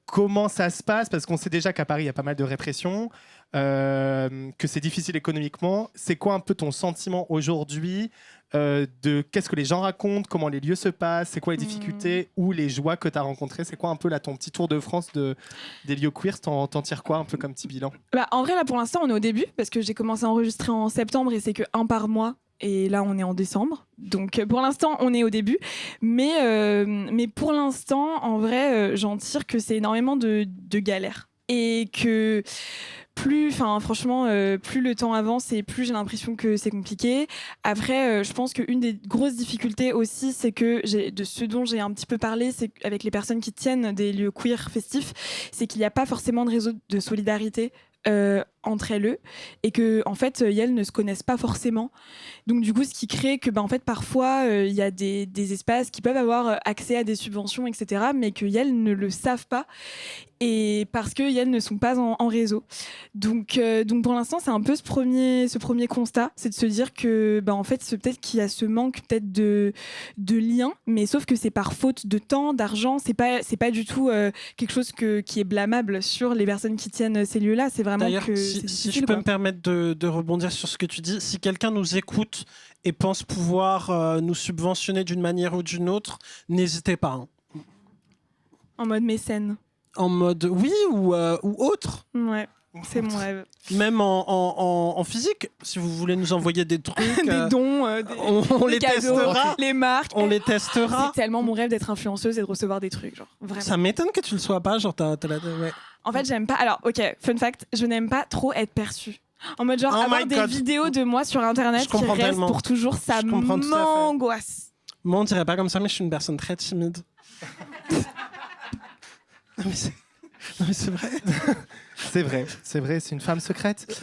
Speaker 1: comment ça se passe, parce qu'on sait déjà qu'à Paris il y a pas mal de répression, que c'est difficile économiquement. C'est quoi un peu ton sentiment aujourd'hui de qu'est-ce que les gens racontent, comment les lieux se passent, c'est quoi les difficultés ou les joies que tu as rencontrées? C'est quoi un peu là ton petit tour de France des lieux queer? T'en tires quoi un peu comme petit bilan?
Speaker 3: En vrai, là pour l'instant on est au début parce que j'ai commencé à enregistrer en septembre et c'est que un par mois. Et là, on est en décembre. Donc, pour l'instant, on est au début. Mais pour l'instant, en vrai, j'en tire que c'est énormément de galères. Et que plus le temps avance et plus j'ai l'impression que c'est compliqué. Après, je pense qu'une des grosses difficultés aussi, c'est que de ce dont j'ai un petit peu parlé, c'est avec les personnes qui tiennent des lieux queer festifs, c'est qu'il n'y a pas forcément de réseau de solidarité entre elles et que en fait elles ne se connaissent pas forcément, donc du coup ce qui crée que en fait parfois il y a des espaces qui peuvent avoir accès à des subventions, etc., mais que elles ne le savent pas et parce que elles ne sont pas en réseau, donc pour l'instant c'est un peu ce premier constat, c'est de se dire que en fait c'est peut-être qu'il y a ce manque peut-être de liens, mais sauf que c'est par faute de temps, d'argent, c'est pas du tout quelque chose qui est blâmable sur les personnes qui tiennent ces lieux-là, c'est vraiment
Speaker 2: d'ailleurs
Speaker 3: que
Speaker 2: si je peux me permettre de rebondir sur ce que tu dis, si quelqu'un nous écoute et pense pouvoir nous subventionner d'une manière ou d'une autre, n'hésitez pas. Hein.
Speaker 3: En mode mécène.
Speaker 2: En mode oui ou autre.
Speaker 3: Ouais, c'est mon rêve.
Speaker 2: Même en physique, si vous voulez nous envoyer des trucs.
Speaker 3: Des dons,
Speaker 2: on les
Speaker 3: cadeaux,
Speaker 2: testera.
Speaker 3: Les marques.
Speaker 2: On les testera.
Speaker 3: C'est tellement mon rêve d'être influenceuse et de recevoir des trucs. Genre, vraiment.
Speaker 2: Ça m'étonne que tu le sois pas. Genre, ouais.
Speaker 3: En fait, j'aime pas. Alors, ok, fun fact, je n'aime pas trop être perçue. En mode genre avoir des vidéos de moi sur internet qui restent tellement. Pour toujours, ça m'angoisse.
Speaker 2: Moi, on dirait pas comme ça, mais je suis une personne très timide. Non mais c'est vrai.
Speaker 1: C'est vrai, c'est une femme secrète.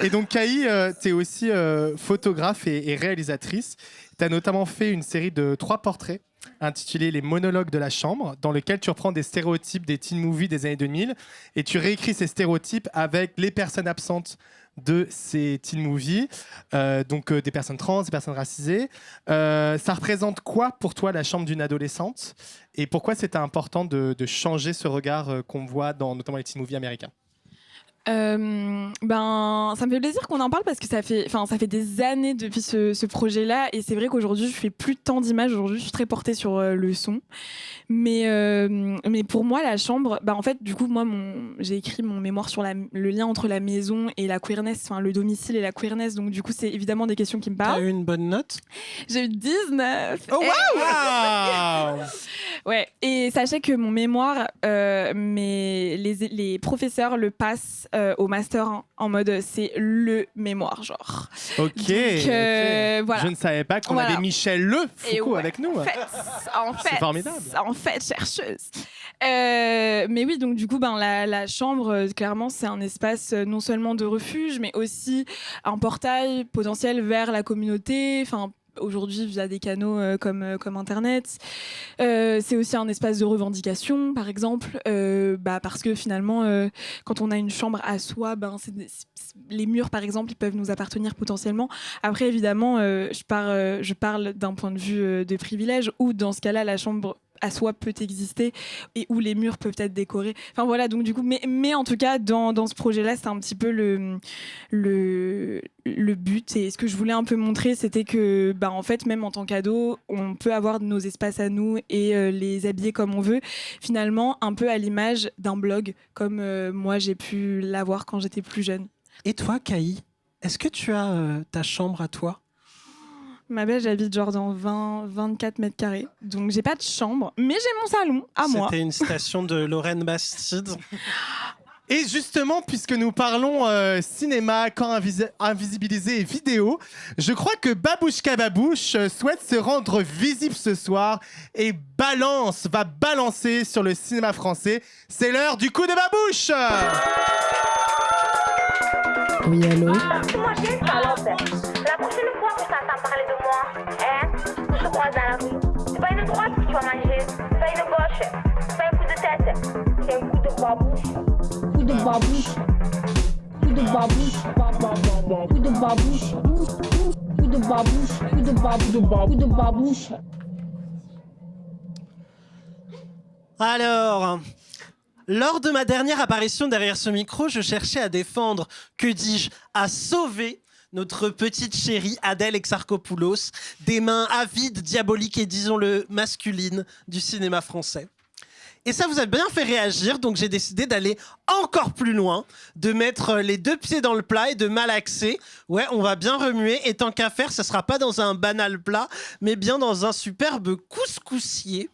Speaker 1: Et donc Kai, tu es aussi photographe et réalisatrice. Tu as notamment fait une série de 3 portraits intitulée Les monologues de la chambre, dans lequel tu reprends des stéréotypes des teen movies des années 2000 et tu réécris ces stéréotypes avec les personnes absentes de ces teen movies, donc des personnes trans, des personnes racisées. Ça représente quoi pour toi la chambre d'une adolescente et pourquoi c'était important de changer ce regard qu'on voit dans notamment les teen movies américains?
Speaker 3: Ça me fait plaisir qu'on en parle parce que ça fait des années depuis ce projet-là et c'est vrai qu'aujourd'hui je fais plus tant d'images. Aujourd'hui je suis très portée sur le son, mais pour moi la chambre, en fait du coup moi j'ai écrit mon mémoire sur le lien entre la maison et la queerness, enfin le domicile et la queerness, donc du coup c'est évidemment des questions qui me parlent.
Speaker 2: T'as eu une bonne note?
Speaker 3: J'ai eu 19.
Speaker 1: Oh waouh!
Speaker 3: Ouais, et sachez que mon mémoire, les professeurs le passent au master en mode c'est le mémoire, genre.
Speaker 1: Ok.
Speaker 3: Donc, voilà.
Speaker 1: Je ne savais pas qu'on avait Michel Lefoucault avec nous.
Speaker 3: En fait,
Speaker 1: c'est formidable.
Speaker 3: En fait, chercheuse. Mais oui, donc du coup, la chambre, clairement, c'est un espace non seulement de refuge, mais aussi un portail potentiel vers la communauté. Enfin, aujourd'hui via des canaux comme Internet. C'est aussi un espace de revendication, par exemple, parce que finalement, quand on a une chambre à soi, les murs, par exemple, ils peuvent nous appartenir potentiellement. Après, évidemment, je parle d'un point de vue de privilège, où dans ce cas-là, la chambre à soi peut exister et où les murs peuvent être décorés. Enfin voilà, donc du coup, mais en tout cas, dans ce projet-là, c'est un petit peu le but. Et ce que je voulais un peu montrer, c'était que, en fait, même en tant qu'ado, on peut avoir nos espaces à nous et les habiller comme on veut. Finalement, un peu à l'image d'un blog, comme moi, j'ai pu l'avoir quand j'étais plus jeune.
Speaker 2: Et toi, Caï, est-ce que tu as ta chambre à toi?
Speaker 3: Ma belle, j'habite genre dans 24 mètres carrés. Donc, j'ai pas de chambre, mais j'ai mon salon à moi.
Speaker 2: C'était une citation de Lorraine Bastide.
Speaker 1: Et justement, puisque nous parlons cinéma, corps invisibilisé et vidéo, je crois que Babouchka Babouche souhaite se rendre visible ce soir et va balancer sur le cinéma français. C'est l'heure du coup de Babouche.
Speaker 4: Oui, allô?
Speaker 5: Moi, j'ai une salope. La prochaine fois que tu entends parler de moi, je te croise dans la rue. C'est pas une droite que tu vas manger, c'est pas une gauche, c'est pas un coup de tête, c'est un coup de babouche. Coup de babouche. Coup de babouche. Coup de babouche. Coup de babouche. Coup de babouche. Coup de babouche.
Speaker 2: Alors, lors de ma dernière apparition derrière ce micro, je cherchais à défendre, que dis-je, à sauver notre petite chérie Adèle Exarchopoulos des mains avides, diaboliques et disons-le masculines du cinéma français. Et ça vous a bien fait réagir, donc j'ai décidé d'aller encore plus loin, de mettre les deux pieds dans le plat et de malaxer. Ouais, on va bien remuer, et tant qu'à faire, ça sera pas dans un banal plat, mais bien dans un superbe couscoussier,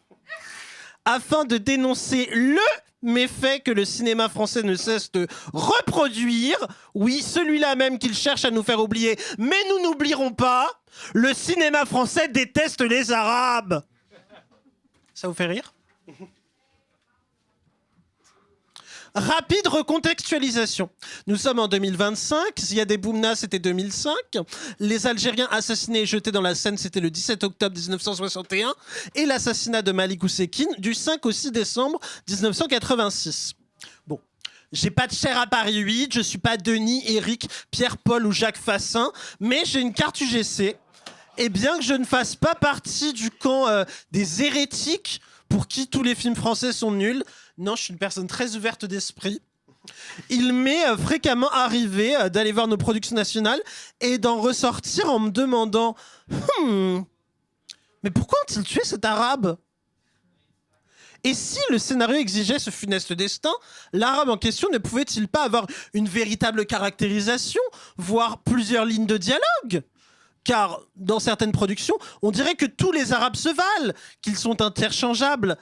Speaker 2: afin de dénoncer le méfait que le cinéma français ne cesse de reproduire. Oui, celui-là même qu'il cherche à nous faire oublier. Mais nous n'oublierons pas, le cinéma français déteste les Arabes. Ça vous fait rire ? Rapide recontextualisation. Nous sommes en 2025. Ziad Boumna, c'était 2005. Les Algériens assassinés et jetés dans la Seine, c'était le 17 octobre 1961. Et l'assassinat de Malik Oussekine du 5 au 6 décembre 1986. Bon. J'ai pas de chair à Paris 8. Je suis pas Denis, Eric, Pierre-Paul ou Jacques Fassin. Mais j'ai une carte UGC. Et bien que je ne fasse pas partie du camp des hérétiques pour qui tous les films français sont nuls, non, je suis une personne très ouverte d'esprit. Il m'est fréquemment arrivé d'aller voir nos productions nationales et d'en ressortir en me demandant mais pourquoi ont-ils tué cet arabe ? Et si le scénario exigeait ce funeste destin, l'arabe en question ne pouvait-il pas avoir une véritable caractérisation, voire plusieurs lignes de dialogue ? Car dans certaines productions, on dirait que tous les arabes se valent, qu'ils sont interchangeables,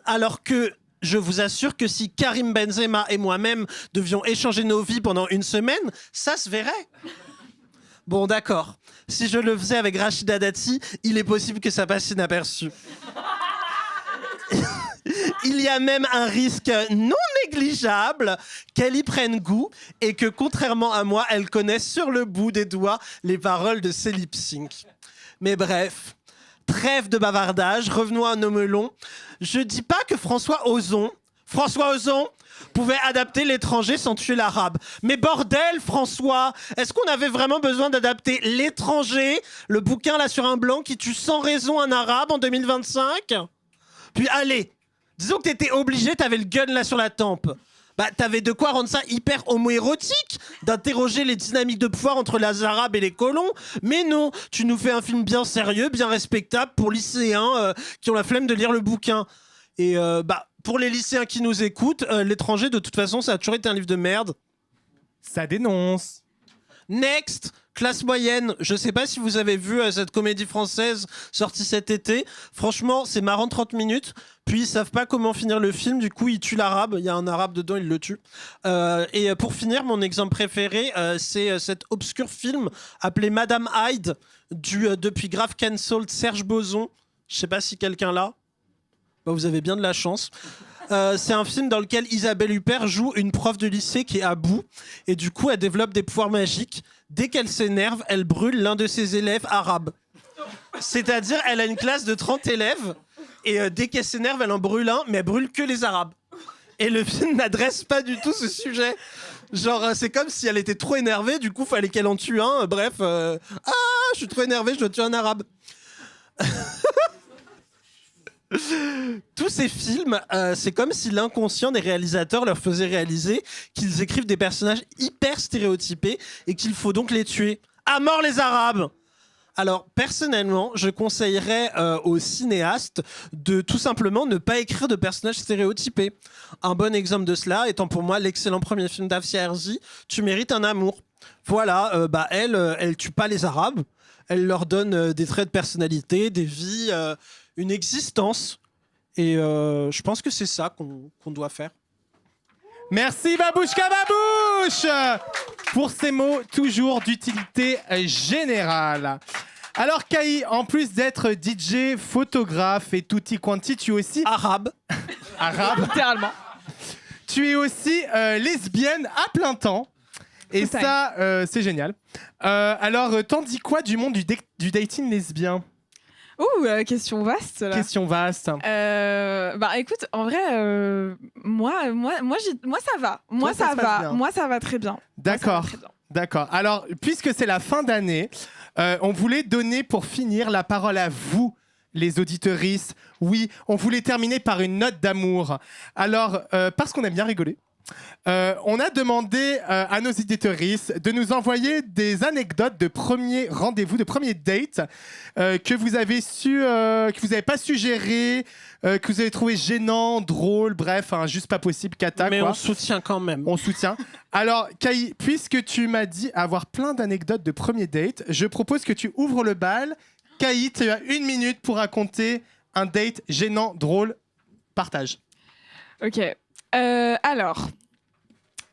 Speaker 2: alors que je vous assure que si Karim Benzema et moi-même devions échanger nos vies pendant une semaine, ça se verrait. Bon, d'accord. Si je le faisais avec Rachida Dati, il est possible que ça passe inaperçu. Il y a même un risque non négligeable qu'elle y prenne goût et que, contrairement à moi, elle connaisse sur le bout des doigts les paroles de ses lip-sync. Mais bref, trêve de bavardage, revenons à nos melons. Je dis pas que François Ozon pouvait adapter l'étranger sans tuer l'arabe. Mais bordel, François, est-ce qu'on avait vraiment besoin d'adapter l'étranger, le bouquin là sur un blanc qui tue sans raison un arabe en 2025 ? Puis allez, disons que t'étais obligé, t'avais le gun là sur la tempe.
Speaker 4: Bah, t'avais de quoi rendre ça hyper homoérotique, d'interroger les dynamiques de pouvoir entre les Arabes et les colons. Mais non, tu nous fais un film bien sérieux, bien respectable pour lycéens qui ont la flemme de lire le bouquin. Et pour les lycéens qui nous écoutent, L'étranger, de toute façon, ça a toujours été un livre de merde.
Speaker 1: Ça dénonce.
Speaker 4: Next, classe moyenne. Je sais pas si vous avez vu cette comédie française sortie cet été. Franchement, c'est marrant 30 minutes. Puis ils savent pas comment finir le film. Du coup, ils tuent l'arabe. Il y a un arabe dedans, ils le tuent. Et pour finir, mon exemple préféré, c'est cet obscur film appelé Madame Hyde depuis grave cancelled Serge Boson. Je sais pas si quelqu'un l'a. Bah, vous avez bien de la chance. C'est un film dans lequel Isabelle Huppert joue une prof de lycée qui est à bout et du coup elle développe des pouvoirs magiques. Dès qu'elle s'énerve, elle brûle l'un de ses élèves arabes. C'est-à-dire elle a une classe de 30 élèves et dès qu'elle s'énerve, elle en brûle un, mais elle brûle que les arabes. Et le film n'adresse pas du tout ce sujet. Genre c'est comme si elle était trop énervée, du coup fallait qu'elle en tue un. Bref, je suis trop énervé, je dois tuer un arabe. Tous ces films, c'est comme si l'inconscient des réalisateurs leur faisait réaliser qu'ils écrivent des personnages hyper stéréotypés et qu'il faut donc les tuer. À mort les Arabes! Alors, personnellement, je conseillerais aux cinéastes de tout simplement ne pas écrire de personnages stéréotypés. Un bon exemple de cela étant pour moi l'excellent premier film d'Afsia Herzi, Tu mérites un amour. Voilà, elle tue pas les Arabes, elle leur donne des traits de personnalité, des vies... une existence. Et je pense que c'est ça qu'on doit faire.
Speaker 1: Merci Babouchka Babouche pour ces mots toujours d'utilité générale. Alors Kai, en plus d'être DJ, photographe et tutti quanti, tu es aussi...
Speaker 4: Arabe.
Speaker 3: Littéralement.
Speaker 1: Tu es aussi lesbienne à plein temps. Et ça, c'est génial. Alors, t'en dis quoi du monde du dating lesbien ?
Speaker 3: Question vaste là.
Speaker 1: Question vaste.
Speaker 3: Écoute, en vrai, moi ça va. Moi ça va très bien.
Speaker 1: D'accord. Alors, puisque c'est la fin d'année, on voulait donner pour finir la parole à vous, les auditeuristes. Oui, on voulait terminer par une note d'amour. Alors, parce qu'on aime bien rigoler, on a demandé à nos auditeuristes de nous envoyer des anecdotes de premier rendez-vous, de premier date que vous avez que vous n'avez pas su gérer, que vous avez trouvé gênant, drôle, bref, juste pas possible, cata.
Speaker 4: Mais
Speaker 1: quoi.
Speaker 4: on soutient quand même.
Speaker 1: On soutient. Alors, Kai, puisque tu m'as dit avoir plein d'anecdotes de premier date, je propose que tu ouvres le bal. Kai, tu as 1 minute pour raconter un date gênant, drôle. Partage.
Speaker 3: Ok. Alors,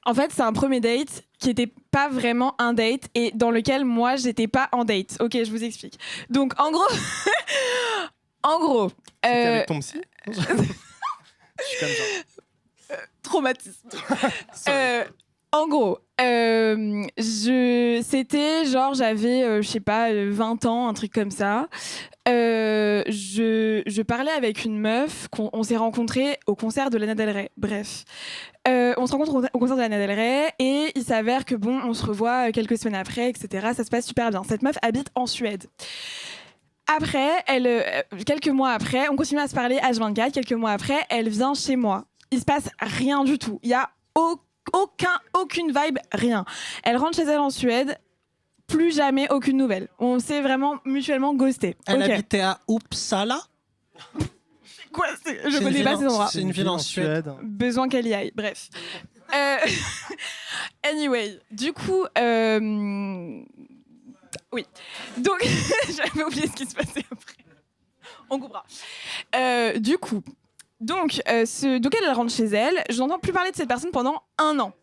Speaker 3: en fait, c'est un premier date qui n'était pas vraiment un date et dans lequel moi, j'étais pas en date. Ok, je vous explique. Donc, en gros...
Speaker 1: C'était avec ton psy? Je suis comme ça.
Speaker 3: Traumatisme. En gros, c'était genre, j'avais, je sais pas, 20 ans, un truc comme ça. Je parlais avec une meuf, on s'est rencontrés au concert de Lana Del Rey. Bref. On se rencontre au concert de Lana Del Rey et il s'avère que bon, on se revoit quelques semaines après, etc. Ça se passe super bien. Cette meuf habite en Suède. Après, quelques mois après, on continue à se parler H24. Quelques mois après, elle vient chez moi. Il se passe rien du tout. Il y a aucune vibe, rien. Elle rentre chez elle en Suède. Plus jamais aucune nouvelle. On s'est vraiment mutuellement ghosté.
Speaker 4: Elle habitait à Uppsala.
Speaker 3: Quoi? Je connais pas ces endroits.
Speaker 4: C'est une ville en Suède.
Speaker 3: Besoin qu'elle y aille. Bref. Anyway, du coup, oui. Donc, j'avais oublié ce qui se passait après. On coupera. Du coup, donc elle rentre chez elle. Je n'entends plus parler de cette personne pendant 1 an.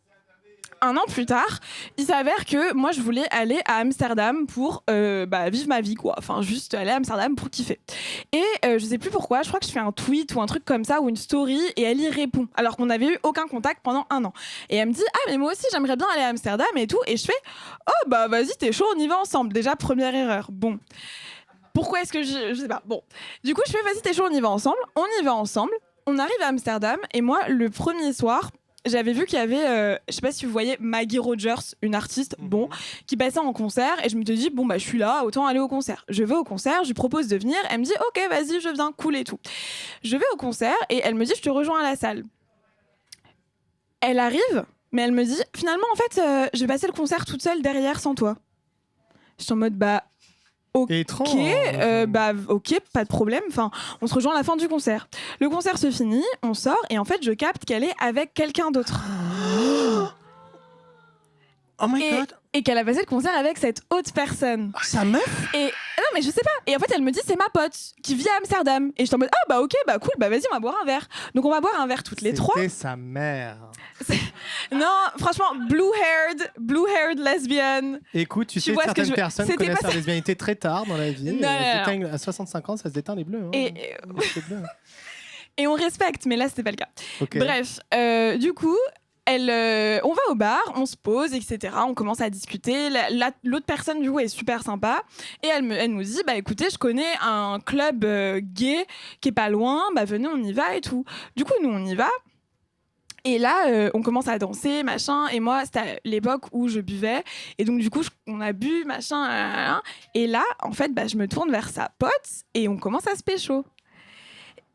Speaker 3: 1 an plus tard, il s'avère que moi je voulais aller à Amsterdam pour vivre ma vie, quoi. Enfin, juste aller à Amsterdam pour kiffer. Et je sais plus pourquoi, je crois que je fais un tweet ou un truc comme ça ou une story et elle y répond alors qu'on n'avait eu aucun contact pendant 1 an. Et elle me dit mais moi aussi j'aimerais bien aller à Amsterdam et tout. Et je fais vas-y, t'es chaud, on y va ensemble. Déjà première erreur. Bon. Pourquoi est-ce que je sais pas. Bon. Du coup je fais vas-y, t'es chaud, on y va ensemble. On y va ensemble. On arrive à Amsterdam et moi le premier soir, j'avais vu qu'il y avait, je sais pas si vous voyez, Maggie Rogers, une artiste, qui passait en concert, et je me suis dit, je suis là, autant aller au concert. Je vais au concert, je lui propose de venir, elle me dit, ok, vas-y, je viens, cool et tout. Je vais au concert, et elle me dit, je te rejoins à la salle. elle arrive, mais elle me dit finalement en fait je vais passer le concert toute seule derrière sans toi. Je suis en mode ok,
Speaker 1: Étrange.
Speaker 3: ok, pas de problème. Enfin, on se rejoint à la fin du concert. Le concert se finit, on sort et en fait je capte qu'elle est avec quelqu'un d'autre.
Speaker 4: Oh my god.
Speaker 3: Et qu'elle a passé le concert avec cette autre personne.
Speaker 4: Sa meuf?
Speaker 3: Et non mais je sais pas. Et en fait elle me dit c'est ma pote qui vit à Amsterdam. Et je suis en mode ok, cool, vas-y on va boire un verre. Donc on va boire un verre toutes les trois.
Speaker 1: C'était sa mère.
Speaker 3: Non, franchement, blue-haired lesbian.
Speaker 1: Écoute, tu sais,
Speaker 3: vois ce que
Speaker 1: certaines personnes
Speaker 3: c'était
Speaker 1: connaissent
Speaker 3: pas
Speaker 1: la lesbianité très tard dans la vie.
Speaker 3: Non,
Speaker 1: Elles s'éteignent à 65 ans, ça se déteint les bleus. Hein. Les bleus.
Speaker 3: Et on respecte, mais là c'était pas le cas.
Speaker 1: Ok.
Speaker 3: Bref, du coup, on va au bar, on se pose, etc. On commence à discuter. L'autre personne, du coup, est super sympa. Et elle nous dit, écoutez, je connais un club gay qui est pas loin. Venez, on y va et tout. Du coup, nous, on y va. Et là, on commence à danser, machin. Et moi, c'était à l'époque où je buvais. Et donc, du coup, on a bu, machin. Et là, en fait, je me tourne vers sa pote et on commence à se pécho.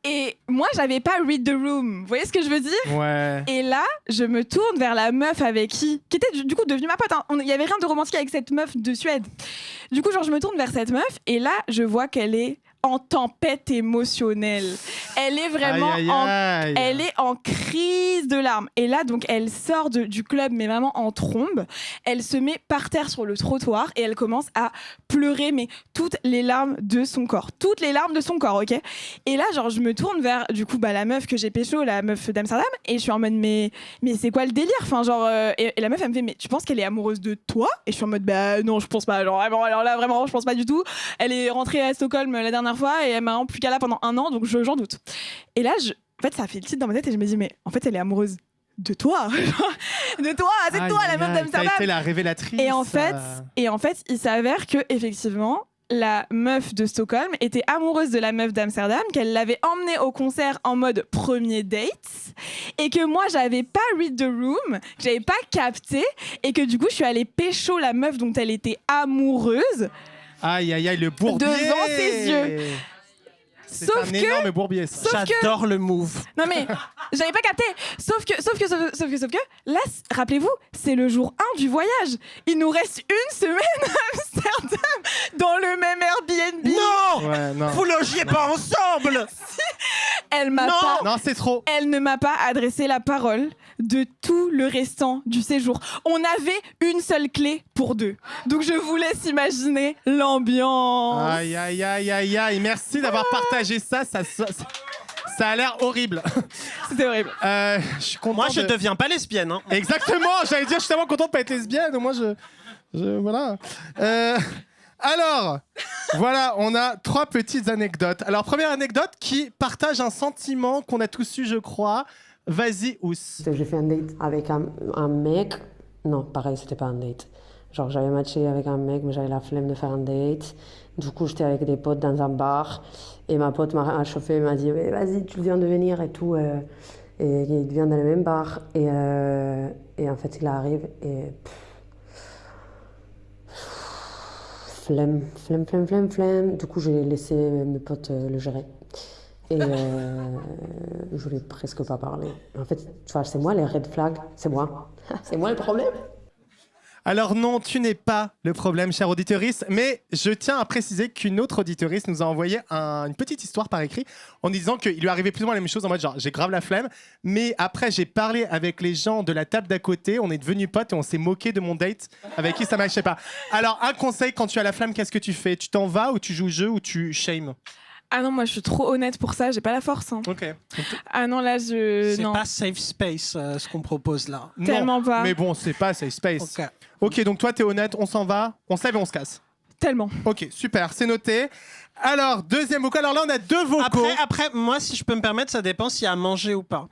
Speaker 3: Et moi, j'avais pas read the room. Vous voyez ce que je veux dire ?
Speaker 1: Ouais.
Speaker 3: Et là, je me tourne vers la meuf avec qui était du coup devenue ma pote. Il y avait rien de romantique avec cette meuf de Suède. Du coup, je me tourne vers cette meuf et là, je vois qu'elle est en tempête émotionnelle. Elle est vraiment elle est en crise de larmes. Et là, donc, elle sort du club, mais vraiment en trombe. Elle se met par terre sur le trottoir et elle commence à pleurer, mais toutes les larmes de son corps. Toutes les larmes de son corps, ok ? Et là, je me tourne vers, du coup, la meuf que j'ai pécho, la meuf d'Amsterdam, et je suis en mode, mais c'est quoi le délire ? Enfin, et la meuf, elle me fait, mais tu penses qu'elle est amoureuse de toi ? Et je suis en mode, non, je pense pas. Alors là, vraiment, je pense pas du tout. Elle est rentrée à Stockholm la dernière fois et elle m'a plus qu'à là pendant 1 an, donc j'en doute. Et là, en fait, ça fait le titre dans ma tête et je me dis, mais en fait, elle est amoureuse de toi. De toi, c'est toi, la meuf d'Amsterdam.
Speaker 1: T'as été la révélatrice.
Speaker 3: Et en fait, il s'avère que effectivement, la meuf de Stockholm était amoureuse de la meuf d'Amsterdam, qu'elle l'avait emmenée au concert en mode premier date, et que moi, j'avais pas read the room, que j'avais pas capté, et que du coup, je suis allée pécho la meuf dont elle était amoureuse.
Speaker 1: Aïe, aïe, aïe, le bourbier
Speaker 3: devant ses yeux.
Speaker 1: C'est un énorme bourbier, ça.
Speaker 4: J'adore le move.
Speaker 3: Non mais, j'avais pas capté. Sauf que, là, rappelez-vous, c'est le jour 1 du voyage. Il nous reste 1 semaine à Amsterdam dans le même Airbnb.
Speaker 4: Non,
Speaker 1: Ouais, non.
Speaker 4: vous logiez pas ensemble.
Speaker 3: Elle m'a
Speaker 4: Non.
Speaker 3: pas.
Speaker 1: Non, c'est trop.
Speaker 3: Elle ne m'a pas adressé la parole de tout le restant du séjour. On avait une seule clé pour 2. Donc je vous laisse imaginer l'ambiance.
Speaker 1: Aïe, aïe, aïe, aïe, aïe. Merci d'avoir partagé ça. Ça a l'air horrible.
Speaker 3: C'était horrible.
Speaker 1: Je suis content.
Speaker 4: Moi, je deviens pas lesbienne. Hein.
Speaker 1: Exactement. J'allais dire, je suis tellement content de pas être lesbienne. Moi, voilà. Alors, voilà, on a 3 petites anecdotes. Alors, première anecdote qui partage un sentiment qu'on a tous eu, je crois. Vas-y, Ous.
Speaker 6: J'ai fait un date avec un mec. Non, pareil, c'était pas un date. Genre, j'avais matché avec un mec, mais j'avais la flemme de faire un date. Du coup, j'étais avec des potes dans un bar. Et ma pote m'a chauffé, m'a dit mais vas-y, tu viens de venir et tout. Et il vient dans le même bar. Et en fait, il arrive et. Flemme. Du coup, j'ai laissé mes potes le gérer. Et je voulais presque pas parler. En fait, tu vois, c'est moi les red flags, c'est moi. C'est moi le problème.
Speaker 1: Alors non, tu n'es pas le problème, chère auditorice, mais je tiens à préciser qu'une autre auditorice nous a envoyé une petite histoire par écrit en disant qu'il lui arrivait plus ou moins la même chose, en mode genre j'ai grave la flemme, mais après j'ai parlé avec les gens de la table d'à côté, on est devenus potes et on s'est moqué de mon date avec qui ça marchait pas. Alors un conseil, quand tu as la flemme, qu'est-ce que tu fais ? Tu t'en vas ou tu joues au jeu ou tu shame ?
Speaker 3: Ah non, moi je suis trop honnête pour ça, j'ai pas la force. Hein.
Speaker 1: Ok.
Speaker 3: Ah non, là
Speaker 4: C'est
Speaker 3: non.
Speaker 4: pas safe space ce qu'on propose là.
Speaker 3: Tellement
Speaker 1: Non,
Speaker 3: pas.
Speaker 1: mais bon, c'est pas safe space.
Speaker 4: Ok.
Speaker 1: Ok, donc toi t'es honnête, on s'en va, on se lève et on se casse.
Speaker 3: Tellement.
Speaker 1: Ok, super, c'est noté. Alors, deuxième vocal. Alors là, on a 2 vocaux.
Speaker 4: Après, moi, si je peux me permettre, ça dépend s'il y a à manger ou pas.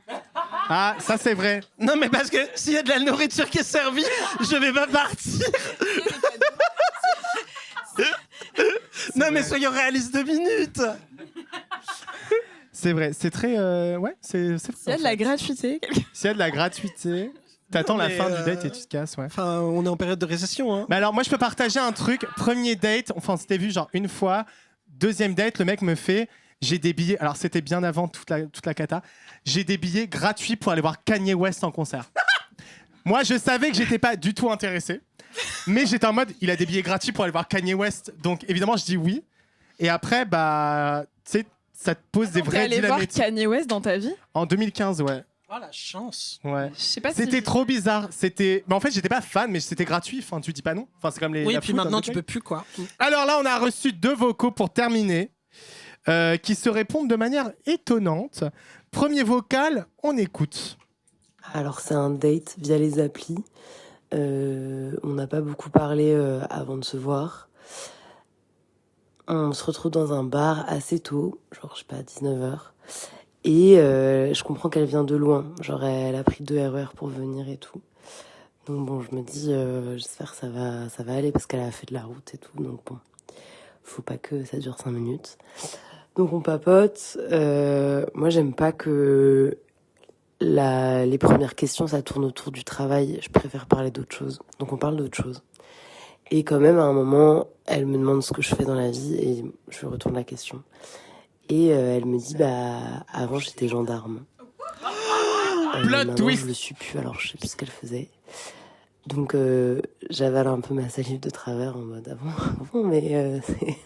Speaker 1: Ah, ça c'est vrai.
Speaker 4: Non, mais parce que s'il y a de la nourriture qui est servie, je vais pas partir. Non, mais soyons réalistes 2 minutes.
Speaker 1: C'est vrai, c'est très... ouais, c'est
Speaker 3: Il y a de la gratuité.
Speaker 1: S'il y a de la gratuité, t'attends la
Speaker 4: Mais,
Speaker 1: fin du date et tu te casses, ouais.
Speaker 4: Enfin, on est en période de récession, hein.
Speaker 1: Mais alors, moi, je peux partager un truc. Premier date, enfin, on s'était vu genre une fois. Deuxième date, le mec me fait... J'ai des billets... Alors, c'était bien avant toute la cata. J'ai des billets gratuits pour aller voir Kanye West en concert. Moi, je savais que j'étais pas du tout intéressé. Mais j'étais en mode, il a des billets gratuits pour aller voir Kanye West. Donc, évidemment, je dis oui. Et après, bah, tu sais, ça te pose des
Speaker 3: T'es
Speaker 1: vrais
Speaker 3: allé voir
Speaker 1: dilemmes.
Speaker 3: Kanye West dans ta vie?
Speaker 1: En 2015, ouais.
Speaker 2: Oh la chance.
Speaker 1: Ouais.
Speaker 3: Je sais pas si
Speaker 1: C'était trop bizarre. C'était. Mais en fait, j'étais pas fan, mais c'était gratuit. Enfin, tu dis pas non. Enfin, c'est comme les.
Speaker 4: Oui,
Speaker 1: la
Speaker 4: puis
Speaker 1: foot,
Speaker 4: maintenant
Speaker 1: hein,
Speaker 4: tu peux plus quoi.
Speaker 1: Alors là, on a reçu 2 vocaux pour terminer, qui se répondent de manière étonnante. Premier vocal, on écoute.
Speaker 7: Alors c'est un date via les applis. On n'a pas beaucoup parlé avant de se voir. On se retrouve dans un bar assez tôt, genre je sais pas, 19h. Et je comprends qu'elle vient de loin. Genre elle a pris 2 RER pour venir et tout. Donc bon, je me dis, j'espère que ça va aller parce qu'elle a fait de la route et tout. Donc bon, faut pas que ça dure 5 minutes. Donc on papote. Moi j'aime pas que les premières questions ça tourne autour du travail. Je préfère parler d'autre chose. Donc on parle d'autre chose. Et quand même à un moment, elle me demande ce que je fais dans la vie et je lui retourne la question. Et elle me dit bah avant j'étais gendarme.
Speaker 1: Plot twist.
Speaker 7: Je le suis plus, alors je sais plus ce qu'elle faisait. Donc j'avale un peu ma salive de travers en mode avant mais c'est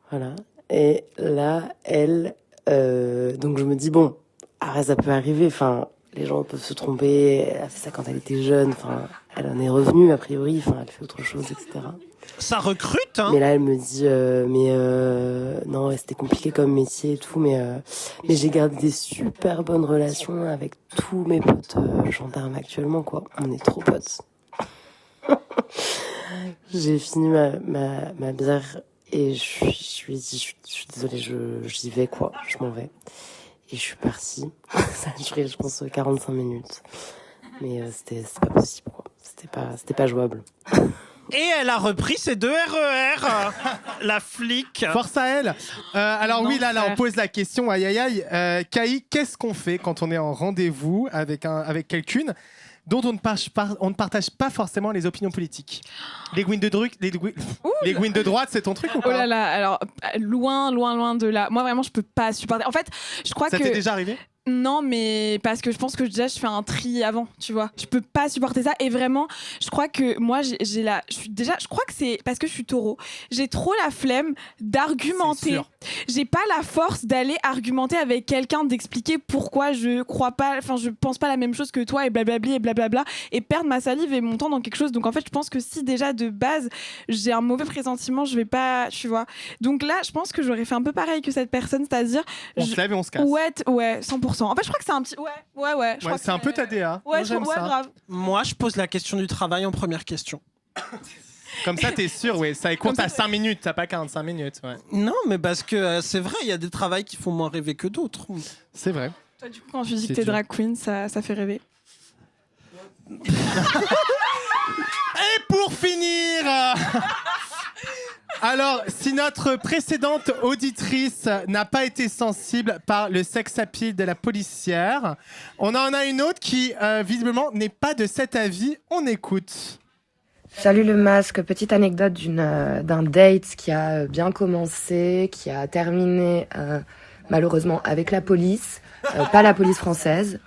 Speaker 7: voilà. Et là elle donc je me dis bon, arrête, ça peut arriver, enfin les gens peuvent se tromper, elle a fait ça quand elle était jeune, enfin elle en est revenue a priori, enfin elle fait autre chose, etc.
Speaker 4: Ça recrute, hein.
Speaker 7: Mais là, elle me dit, non, ouais, c'était compliqué comme métier et tout, mais j'ai gardé des super bonnes relations avec tous mes potes gendarmes actuellement, quoi. On est trop potes. J'ai fini ma bière et je lui ai dit, je suis désolée, j'y vais, quoi. Je m'en vais. Et je suis partie. Ça a duré, je pense, 45 minutes. Mais c'était pas possible, quoi. C'était pas jouable.
Speaker 4: Et elle a repris ses 2 RER, la flic.
Speaker 1: Force à elle. Alors oui, là, on pose la question. Aïe, aïe, aïe. Kai, qu'est-ce qu'on fait quand on est en rendez-vous avec quelqu'une dont on ne partage pas forcément les opinions politiques? Les Gwyn de droite, c'est ton truc ou pas?
Speaker 3: Oh là là, alors loin de là. Moi vraiment, je peux pas supporter. En fait, je crois
Speaker 1: Ça
Speaker 3: que
Speaker 1: t'est déjà arrivé?
Speaker 3: Non, mais parce que je pense que déjà je fais un tri avant, tu vois. Je peux pas supporter ça et vraiment, je crois que moi je crois que c'est parce que je suis taureau. J'ai trop la flemme d'argumenter. J'ai pas la force d'aller argumenter avec quelqu'un, d'expliquer pourquoi je pense pas la même chose que toi et blablabli et blablabla et perdre ma salive et mon temps dans quelque chose. Donc en fait, je pense que si déjà de base j'ai un mauvais pressentiment, je vais pas, tu vois. Donc là, je pense que j'aurais fait un peu pareil que cette personne, c'est-à-dire
Speaker 1: on se lève et on se casse.
Speaker 3: Ouais, 100%. En fait, je crois que c'est un petit. Ouais. Je crois
Speaker 1: c'est un peu ta DA.
Speaker 3: Ouais,
Speaker 1: j'aime ça.
Speaker 3: grave.
Speaker 4: Moi, je pose la question du travail en première question.
Speaker 1: Comme ça, t'es sûr, ouais. Ça écoute à 5 minutes, t'as pas 45 minutes. Ouais.
Speaker 4: Non, mais parce que c'est vrai, il y a des travails qui font moins rêver que d'autres.
Speaker 1: C'est vrai.
Speaker 3: Toi, du coup, quand tu dis que t'es drag queen, ça fait rêver.
Speaker 1: Et pour finir. Alors, si notre précédente auditrice n'a pas été sensible par le sex appeal de la policière, on en a une autre qui, visiblement, n'est pas de cet avis. On écoute.
Speaker 8: Salut le masque, petite anecdote d'un date qui a bien commencé, qui a terminé malheureusement avec la police, pas la police française,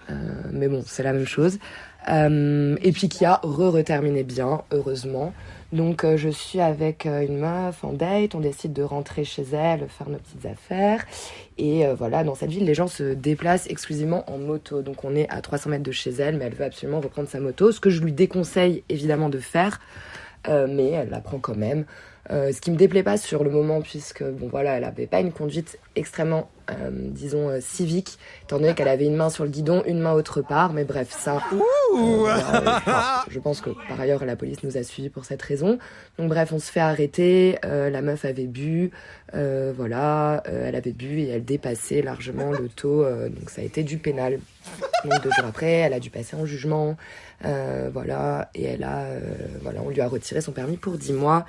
Speaker 8: mais bon, c'est la même chose, et puis qui a reterminé bien, heureusement. Donc je suis avec une meuf en date, on décide de rentrer chez elle, faire nos petites affaires. Et voilà, dans cette ville, les gens se déplacent exclusivement en moto. Donc on est à 300 mètres de chez elle, mais elle veut absolument reprendre sa moto. Ce que je lui déconseille évidemment de faire, mais elle la prend quand même. Ce qui me déplaît pas sur le moment, puisque bon voilà, elle avait pas une conduite extrêmement, disons, civique, étant donné qu'elle avait une main sur le guidon, une main autre part, mais bref, ça... je pense que par ailleurs la police nous a suivis pour cette raison. Donc bref, on se fait arrêter, la meuf avait bu, voilà, elle avait bu et elle dépassait largement le taux, donc ça a été du pénal. Donc 2 jours après, elle a dû passer en jugement, voilà, et elle a, voilà, on lui a retiré son permis pour 10 mois.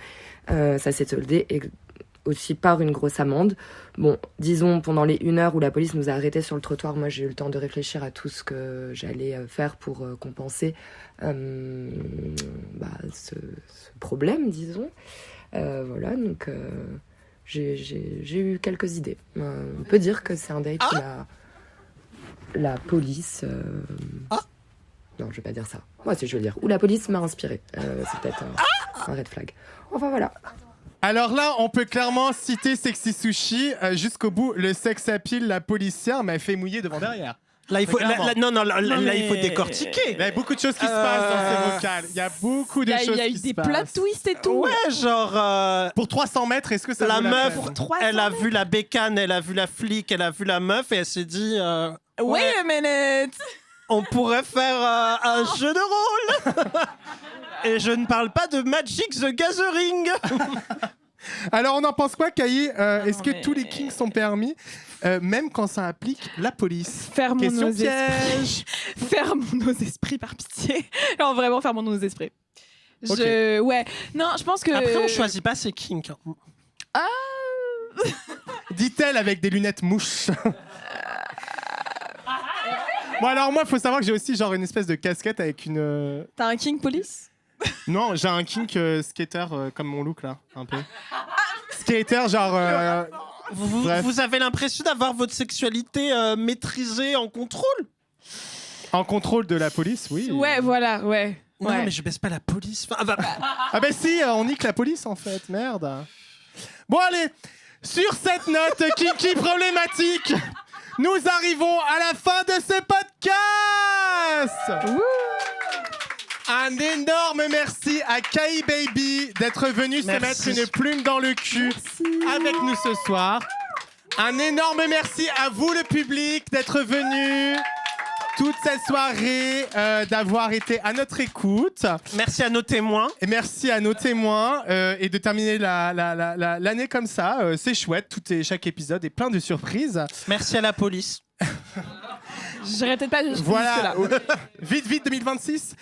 Speaker 8: Ça s'est soldé aussi par une grosse amende. Bon, disons, pendant les 1 heure où la police nous a arrêtés sur le trottoir, moi j'ai eu le temps de réfléchir à tout ce que j'allais faire pour compenser ce problème, disons. Voilà, donc j'ai eu quelques idées. On peut dire que c'est un date où la police Non, je vais pas dire ça. Moi, si je veux dire. Ou la police m'a inspiré. C'est peut-être un red flag. Enfin, voilà.
Speaker 1: Alors là, on peut clairement citer Sexy Sushi jusqu'au bout. Le sex appeal, la policière m'a fait mouiller devant derrière.
Speaker 4: Là, il faut, il faut décortiquer.
Speaker 1: Il y a beaucoup de choses qui se passent dans ces vocales. Il y a beaucoup de choses qui se passent.
Speaker 3: Il y a eu des plot twists et tout.
Speaker 4: Ouais, genre...
Speaker 1: Pour 300 mètres, est-ce que ça
Speaker 4: la
Speaker 1: vaut
Speaker 4: meuf,
Speaker 1: peine
Speaker 4: elle a vu la bécane, elle a vu la flic, elle a vu la meuf et elle s'est dit...
Speaker 3: Wait a minute.
Speaker 4: On pourrait faire un jeu de rôle. Et je ne parle pas de Magic the Gathering.
Speaker 1: Alors, on en pense quoi, Caï Est-ce que tous les kings sont permis même quand ça implique la police?
Speaker 3: Fermons
Speaker 1: Question
Speaker 3: nos
Speaker 1: piège.
Speaker 3: esprits. Fermons nos esprits, par pitié. Non, vraiment, fermons nos esprits.
Speaker 1: Ok.
Speaker 3: Ouais. Non, je pense que...
Speaker 4: Après, on choisit pas ses kinks.
Speaker 3: Ah.
Speaker 1: Dit-elle avec des lunettes mouches. Bon, alors moi, il faut savoir que j'ai aussi genre une espèce de casquette avec une...
Speaker 3: T'as un king police?
Speaker 1: Non, j'ai un kink skater comme mon look là, un peu. Skater, genre...
Speaker 4: Vous avez l'impression d'avoir votre sexualité maîtrisée en contrôle?
Speaker 1: En contrôle de la police, oui.
Speaker 3: Ouais, voilà, ouais.
Speaker 4: Non,
Speaker 3: Ouais.
Speaker 4: mais je baisse pas la police. Enfin,
Speaker 1: Ah bah si, on nique la police en fait, merde. Bon allez, sur cette note kinky problématique, nous arrivons à la fin de ce podcast. Un énorme merci à Kai Baby d'être venu se mettre une plume dans le cul avec nous ce soir. Un énorme merci à vous le public d'être venu toute cette soirée, d'avoir été à notre écoute.
Speaker 4: Merci à nos témoins.
Speaker 1: Et merci à nos témoins et de terminer l'année comme ça. C'est chouette, chaque épisode est plein de surprises.
Speaker 4: Merci à la police.
Speaker 3: J'aurais peut-être pas
Speaker 1: Voilà, vite 2026.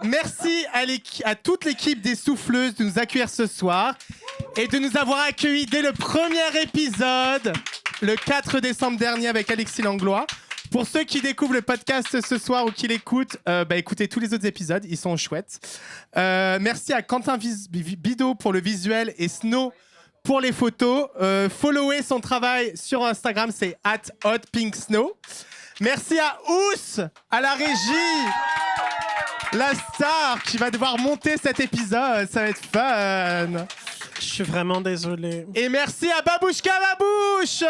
Speaker 1: Merci à toute l'équipe des Souffleuses de nous accueillir ce soir et de nous avoir accueillis dès le premier épisode, le 4 décembre dernier avec Alexis Langlois. Pour ceux qui découvrent le podcast ce soir ou qui l'écoutent, écoutez tous les autres épisodes, ils sont chouettes. Merci à Quentin Bidot pour le visuel et Snow pour les photos. Followez son travail sur Instagram, c'est @hotpinksnow. Merci à Ous, à la régie, la star qui va devoir monter cet épisode, ça va être fun.
Speaker 4: Je suis vraiment désolé.
Speaker 1: Et merci à Babouchka Babouche.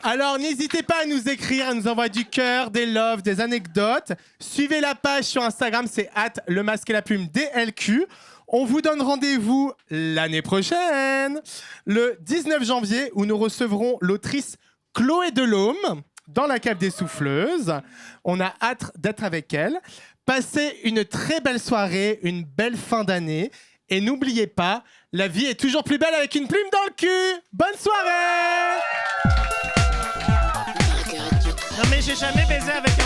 Speaker 1: Alors n'hésitez pas à nous écrire, à nous envoyer du cœur, des loves, des anecdotes. Suivez la page sur Instagram, c'est @lemasquetlaplume DLQ. On vous donne rendez-vous l'année prochaine, le 19 janvier, où nous recevrons l'autrice Chloé Delhomme dans la cave des Souffleuses. On a hâte d'être avec elle. Passez une très belle soirée, une belle fin d'année. Et n'oubliez pas, la vie est toujours plus belle avec une plume dans le cul. Bonne soirée!
Speaker 4: Non mais j'ai jamais baisé avec un